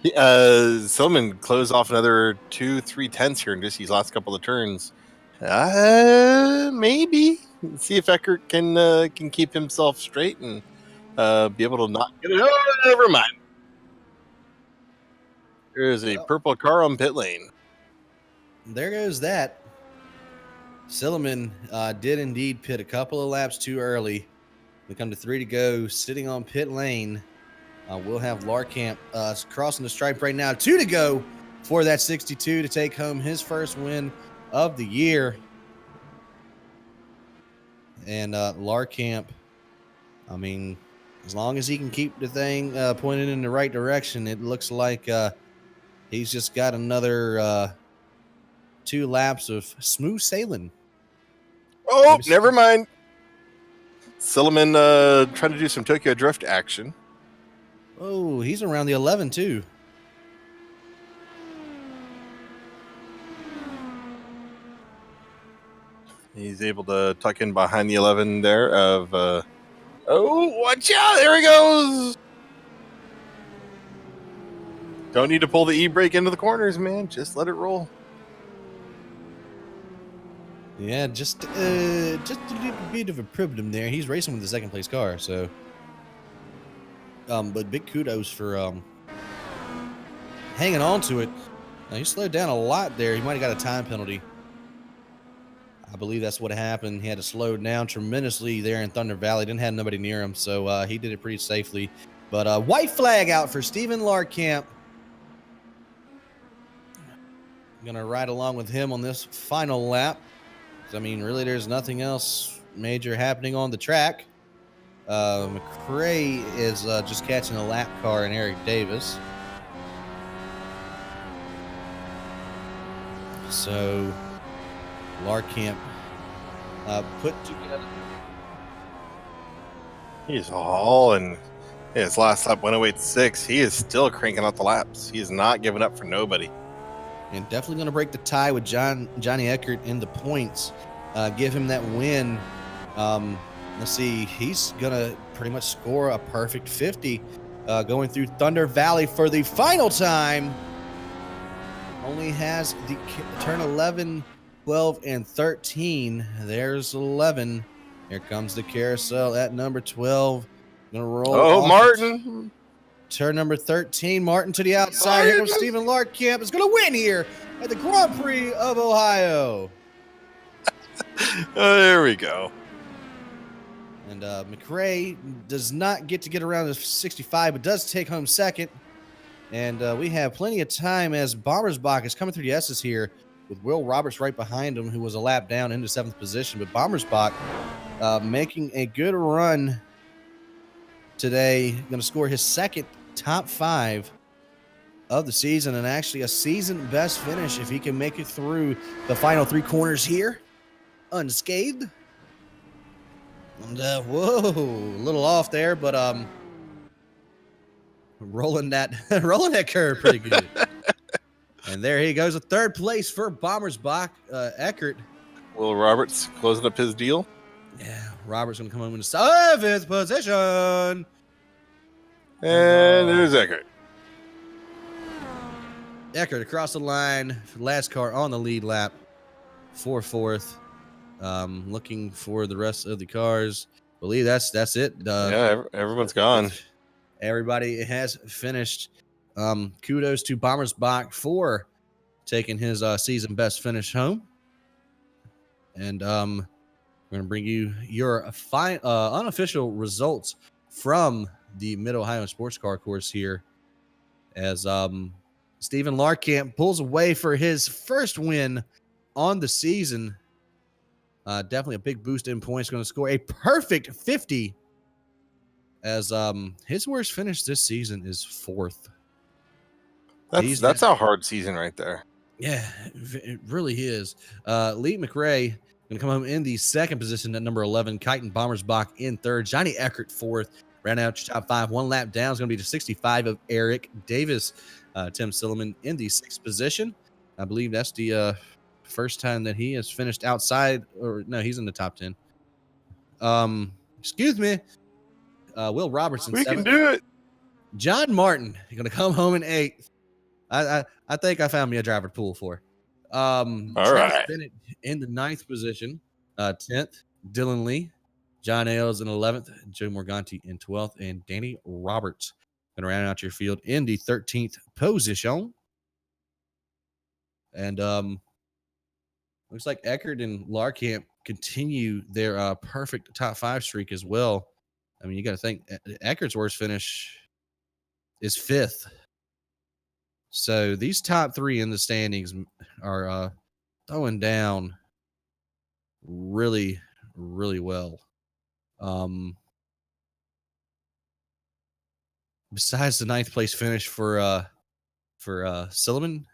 Silman closed off another 2-3 tenths here in just these last couple of turns. Maybe see if Eckert can keep himself straight and be able to not get it. Oh, never mind. There is a purple car on pit lane. There goes that. Silliman did indeed pit a couple of laps too early. We come to 3 to go, sitting on pit lane. We'll have Larkamp crossing the stripe right now. 2 to go for that 62 to take home his first win of the year. And Larkamp, I mean, as long as he can keep the thing pointed in the right direction, it looks like he's just got another 2 laps of smooth sailing. Oh, never mind. Silliman trying to do some Tokyo Drift action. Oh, he's around the 11 too. He's able to tuck in behind the 11 there of oh, watch out, there he goes. Don't need to pull the e-brake into the corners, man. Just let it roll. Yeah, just a little bit of a problem there. He's racing with the second place car, so but big kudos for hanging on to it. He slowed down a lot there. He might have got a time penalty. I believe that's what happened. He had to slow down tremendously there in Thunder Valley. Didn't have nobody near him, so he did it pretty safely. But white flag out for Steven Larkamp. I'm going to ride along with him on this final lap. I mean, really, there's nothing else major happening on the track. McRae is just catching a lap car in Eric Davis. So Larkamp put together. He's hauling. His last lap 108.6. He is still cranking out the laps. He is not giving up for nobody. And definitely going to break the tie with Johnny Eckert in the points. Give him that win. Let's see. He's going to pretty much score a perfect 50 going through Thunder Valley for the final time. Only has the turn 11, 12, and 13. There's 11. Here comes the carousel at number 12. Going to roll. Oh, Martin. Turn number 13, Martin to the outside. Here comes Steven Larkamp. Is going to win here at the Grand Prix of Ohio. There we go. And McRae does not get around to 65, but does take home second. And we have plenty of time as Bommersbach is coming through the S's here with Will Roberts right behind him, who was a lap down into 7th position. But Bommersbach making a good run today. Going to score his second top 5 of the season, and actually a season best finish if he can make it through the final 3 corners here unscathed. And whoa, a little off there, but rolling that curve pretty good. And there he goes, a 3rd place for Bommersbach. Eckert. Will Roberts closing up his deal. Yeah, Roberts going to come home in 7th position. And there's Eckert. Eckert across the line, last car on the lead lap for 4th. Looking for the rest of the cars. I believe that's it. Everyone's gone. Everybody has finished. Kudos to Bommersbach for taking his season best finish home. And we're going to bring you your unofficial results from the Mid-Ohio Sports Car Course here as Stephen Larkamp pulls away for his first win on the season. Definitely a big boost in points. Going to score a perfect 50 as his worst finish this season is 4th. That's a hard season right there. Yeah, it really is. Lee McRae going to come home in the 2nd position at number 11. Kyton Bommersbach in 3rd. Johnny Eckert 4th. Round out your top 5. 1 lap down is going to be the 65 of Eric Davis. Tim Silliman in the 6th position. I believe that's the first time that he has finished outside, or no, he's in the top 10. Excuse me. Will Robertson. We 7th. can do it. John Martin, you're going to come home in 8th. I think I found me a driver to pull for. All Travis right. Bennett in the 9th position. 10th, Dylan Lee. John Ailes in 11th. Joe Morganti in 12th. And Danny Roberts going to round out your field in the 13th position. And looks like Eckert and Larkamp continue their perfect top 5 streak as well. I mean, you got to think Eckert's worst finish is 5th. So these top 3 in the standings are throwing down really, really well. Besides the 9th place finish for Silliman,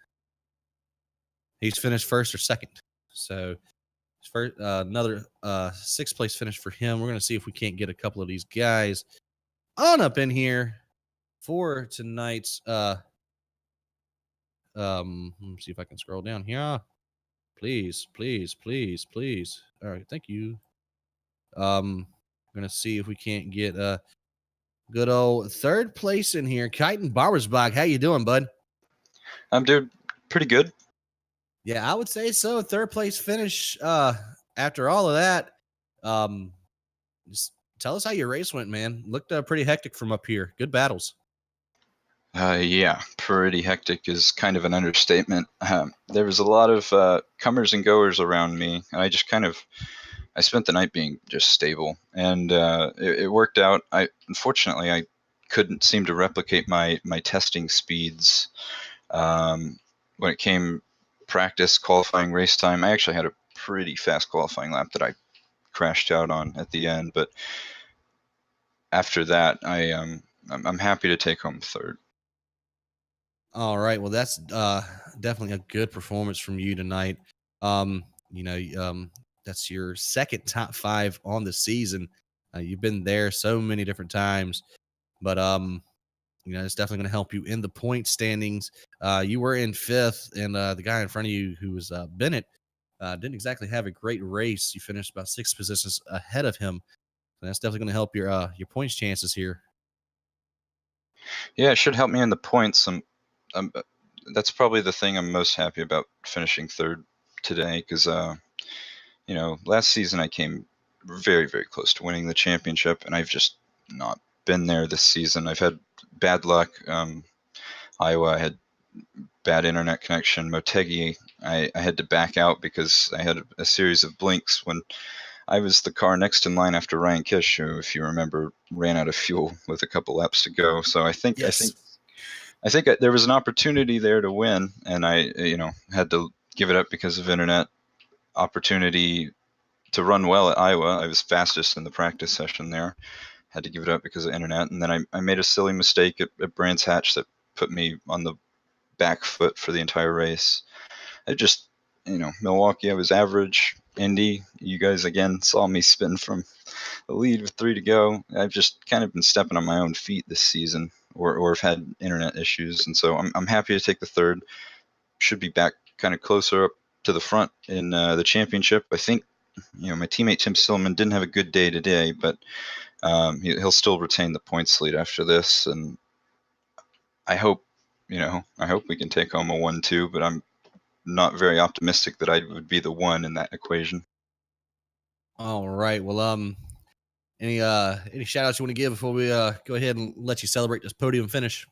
he's finished 1st or 2nd. So first, another 6th place finish for him. We're going to see if we can't get a couple of these guys on up in here for tonight's let me see if I can scroll down here. Please. All right, thank you. I'm gonna see if we can't get a good old 3rd place in here. Kyton Bommersbach, how you doing, bud? I'm doing pretty good. Yeah, I would say so. 3rd place finish after all of that. Just tell us how your race went, man. Looked pretty hectic from up here. Good battles. Yeah, pretty hectic is kind of an understatement. There was a lot of comers and goers around me, and I spent the night being just stable, and it worked out. Unfortunately, I couldn't seem to replicate my testing speeds when it came practice, qualifying, race time. I actually had a pretty fast qualifying lap that I crashed out on at the end, but after that, I'm happy to take home 3rd. All right. Well, that's definitely a good performance from you tonight. That's your 2nd top 5 on the season. You've been there so many different times, but it's definitely going to help you in the point standings. You were in 5th, and the guy in front of you, who was Bennett, didn't exactly have a great race. You finished about 6 positions ahead of him. So that's definitely going to help your points chances here. Yeah, it should help me in the points. That's probably the thing I'm most happy about finishing 3rd today, because last season I came very, very close to winning the championship, and I've just not been there this season. I've had bad luck. Iowa, I had bad internet connection. Motegi, I had to back out because I had a series of blinks when I was the car next in line after Ryan Kish, who, if you remember, ran out of fuel with a couple laps to go. So I think there was an opportunity there to win, and I had to give it up because of internet. Opportunity to run well at Iowa. I was fastest in the practice session there. Had to give it up because of internet, and then I made a silly mistake at Brands Hatch that put me on the back foot for the entire race. I just, Milwaukee, I was average. Indy, you guys again saw me spin from the lead with 3 to go. I've just kind of been stepping on my own feet this season, or have had internet issues, and so I'm happy to take the 3rd. Should be back kind of closer up to the front in the championship. I think, my teammate Tim Silliman didn't have a good day today, but he'll still retain the points lead after this, and I hope we can take home a 1-2, but I'm not very optimistic that I would be the one in that equation. All right. Well, any shout outs you want to give before we go ahead and let you celebrate this podium finish?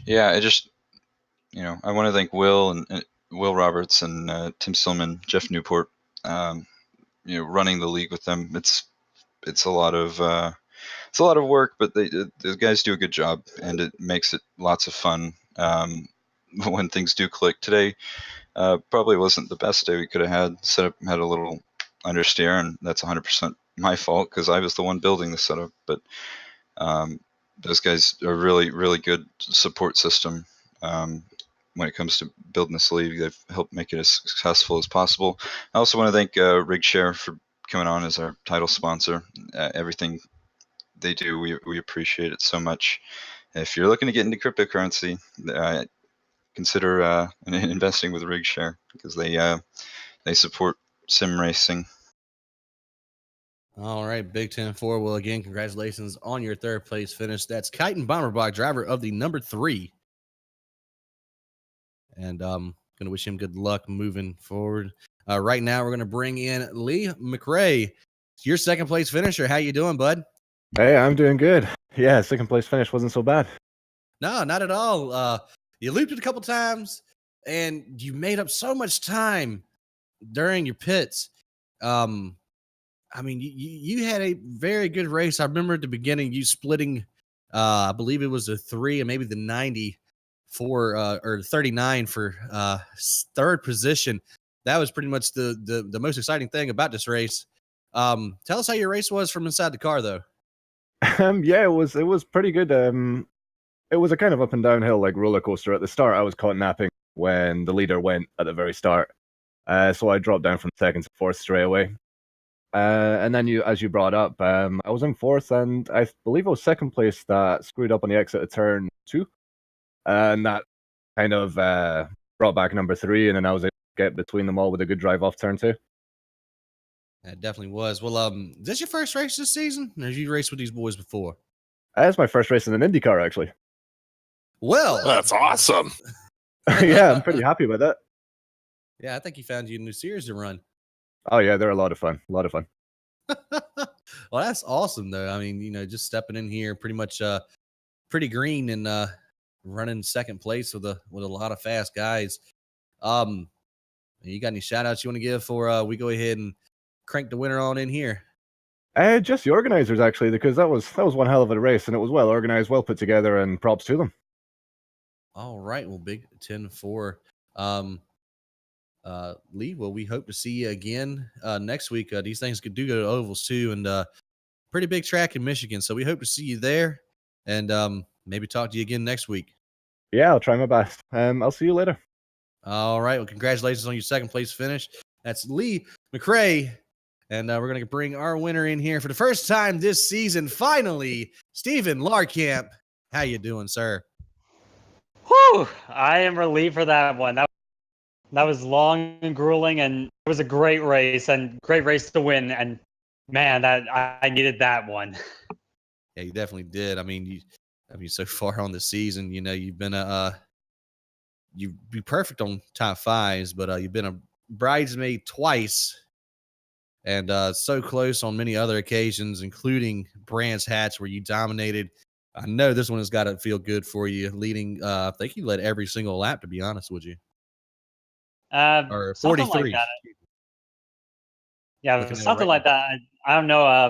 Yeah, I want to thank Will and Will Roberts and Tim Stillman, Jeff Newport. Running the league with them, it's a lot of work, but the guys do a good job, and it makes it lots of fun when things do click. Today probably wasn't the best day we could have had. Setup had a little understeer, and that's 100% my fault because I was the one building the setup. But those guys are really, really good support system. When it comes to building this league, they've helped make it as successful as possible. I also want to thank RigShare for coming on as our title sponsor. Everything they do, we appreciate it so much. If you're looking to get into cryptocurrency, consider investing with RigShare because they support sim racing. All right, Big 10-4. Well, again, congratulations on your third place finish. That's Kyton Bomberbach, driver of the number 3. And going to wish him good luck moving forward. Right now, we're going to bring in Lee McRae. Your second place finisher. How you doing, bud? Hey, I'm doing good. Yeah, second place finish wasn't so bad. No, not at all. You looped it a couple times, and you made up so much time during your pits. I mean, you had a very good race. I remember at the beginning you splitting, I believe it was the 3 and maybe the 90 for or 39 for third position. That was pretty much the most exciting thing about this race. Tell us how your race was from inside the car, though. Yeah, it was pretty good. It was a kind of up and downhill like roller coaster. At the start, I was caught napping when the leader went at the very start, so I dropped down from second to fourth straight away. And then as you brought up, I was in fourth, and I believe I was second place that screwed up on the exit of turn 2, and that kind of brought back number 3, and then I was able to get between them all with a good drive off turn 2. That definitely was. Well, is this your first race this season, or have you raced with these boys before? That's my first race in an IndyCar, actually. Well, That's awesome. Yeah, I'm pretty happy with it. Yeah, I think you found you a new series to run. Oh yeah, they're a lot of fun. A lot of fun. Well, that's awesome, though. I mean, just stepping in here, pretty much, pretty green and running second place with a lot of fast guys. You got any shout outs you want to give for we go ahead and crank the winner on in here? Just the organizers, actually, because that was one hell of a race, and it was well organized, well put together, and props to them. All right, well, Big 10-4. Lee, well, we hope to see you again next week. These things could do go to ovals too, and pretty big track in Michigan. So we hope to see you there, and maybe talk to you again next week. Yeah, I'll try my best. I'll see you later. All right. Well, congratulations on your second place finish. That's Lee McRae. And we're going to bring our winner in here for the first time this season. Finally, Stephen Larkamp. How you doing, sir? Whew! I am relieved for that one. That was long and grueling, and it was a great race to win. And man, I needed that one. Yeah, you definitely did. I mean, so far on the season, you've been you'd be perfect on top 5s, but you've been a bridesmaid twice. And so close on many other occasions, including Brands Hatch, where you dominated. I know this one has got to feel good for you, leading. I think you led every single lap, to be honest with you. Or 43. Like that. Yeah, something like that. I don't know. I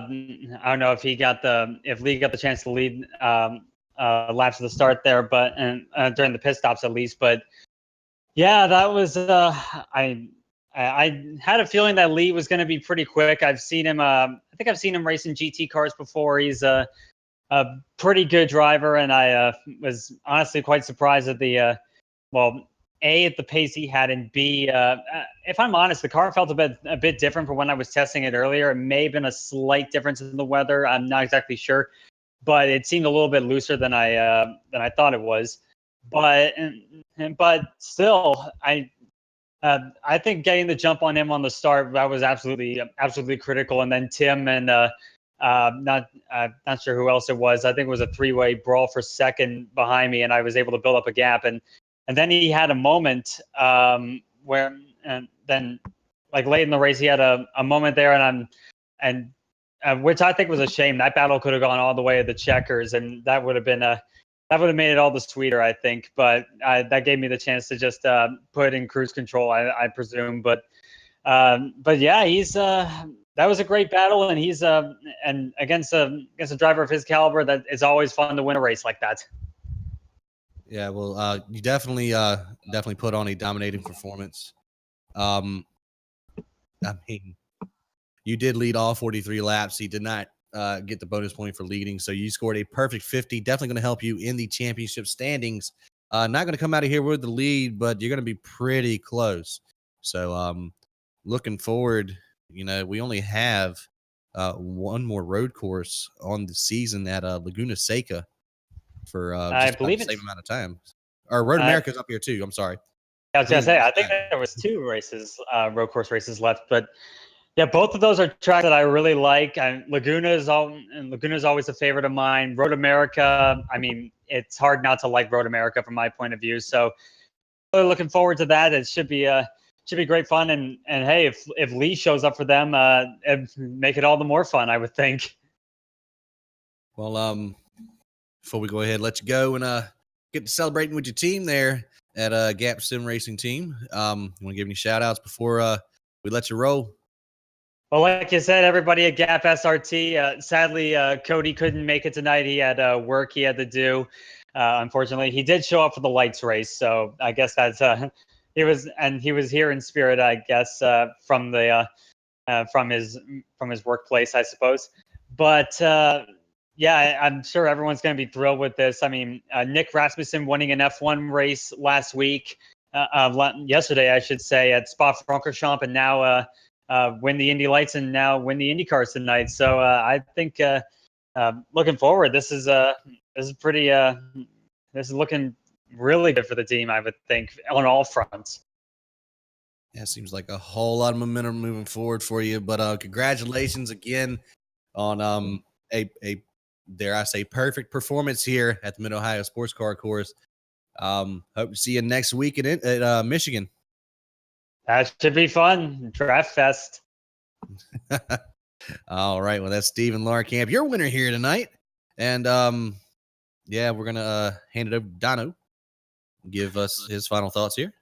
don't know if Lee got the chance to lead laps at the start there, but during the pit stops at least. But yeah, that was. I had a feeling that Lee was going to be pretty quick. I've seen him. I think I've seen him racing GT cars before. He's a pretty good driver, and I was honestly quite surprised at the at the pace he had, and B, if I'm honest, the car felt a bit different from when I was testing it earlier. It may have been a slight difference in the weather. I'm not exactly sure, but it seemed a little bit looser than I thought it was. But still, I think getting the jump on him on the start, that was absolutely critical. And then Tim and not sure who else it was. I think it was a 3-way brawl for second behind me, and I was able to build up a gap. And then he had a moment where, and then like late in the race, he had a moment there, and which I think was a shame. That battle could have gone all the way to the checkers, and that would have made it all the sweeter, I think. But that gave me the chance to just put it in cruise control, I presume. But yeah, that was a great battle, and he's and against a driver of his caliber, that it's always fun to win a race like that. Yeah, well, you definitely put on a dominating performance. I mean, you did lead all 43 laps. He did not get the bonus point for leading, so you scored a perfect 50. Definitely going to help you in the championship standings. Not going to come out of here with the lead, but you're going to be pretty close. So, looking forward, we only have one more road course on the season at Laguna Seca for I believe the it's same amount of time. Or Road America's up here too. I'm sorry. I was gonna say, I think there was 2 races, road course races left, but yeah, both of those are tracks that I really like. Laguna is always a favorite of mine. Road America, I mean, it's hard not to like Road America from my point of view. So, really looking forward to that. It should be great fun. And hey, if Lee shows up for them, it'd make it all the more fun, I would think. Well, before we go ahead, let you go and get to celebrating with your team there at Gap Sim Racing Team. You want to give any shout outs before we let you roll? Well, like you said, everybody at Gap SRT. Sadly, Cody couldn't make it tonight. He had work he had to do. Unfortunately, he did show up for the lights race, so I guess that's he was here in spirit. I guess from his workplace, I suppose. But yeah, I'm sure everyone's going to be thrilled with this. I mean, Nick Rasmussen winning an F1 race last week, yesterday, I should say, at Spa-Francorchamps, and now win the Indy Lights and now win the Indy Cars tonight. So I think looking forward, this is looking really good for the team, I would think, on all fronts. Yeah, it seems like a whole lot of momentum moving forward for you. But congratulations again on a dare I say perfect performance here at the Mid Ohio Sports Car Course. Hope to see you next week at Michigan. That should be fun. Draft Fest. All right. Well, that's Steven Larkamp, your winner here tonight. And yeah, we're gonna hand it over to Dono. Give us his final thoughts here.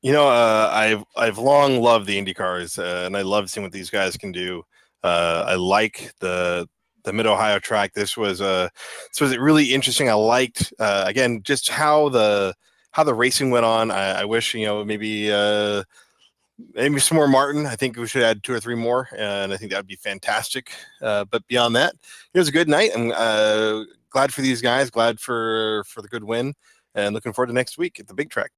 I've long loved the Indy cars, and I love seeing what these guys can do. I like the Mid Ohio track. This was really interesting. I liked again just how the racing went on. I wish maybe some more Martin. I think we should add 2 or 3 more, and I think that would be fantastic. But beyond that, it was a good night. I'm glad for these guys. Glad for the good win, and looking forward to next week at the big track.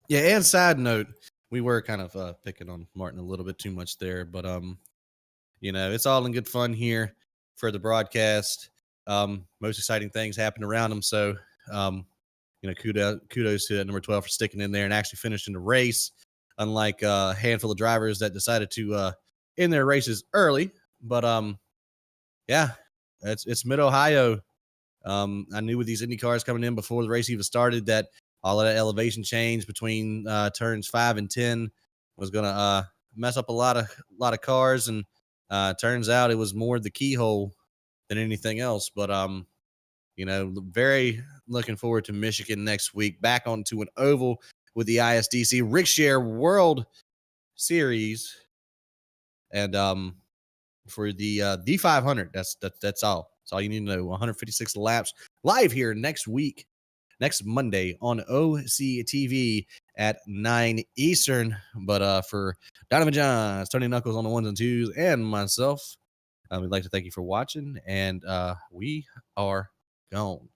Yeah, and side note, we were kind of picking on Martin a little bit too much there, but it's all in good fun here for the broadcast. Most exciting things happen around him, so kudos to number 12 for sticking in there and actually finishing the race, unlike a handful of drivers that decided to end their races early. But yeah, it's Mid Ohio. I knew with these Indy cars coming in before the race even started that all of that elevation change between turns 5 and 10 was gonna mess up a lot of cars, and turns out it was more the keyhole than anything else. But very looking forward to Michigan next week, back onto an oval with the ISDC Rick Share World Series, and for the D500, that's all. That's all you need to know. 156 laps live here next Monday on OCTV at 9 Eastern. But for Donovan Johns, Tony Knuckles on the 1s and 2s, and myself, we'd like to thank you for watching, and we are gone.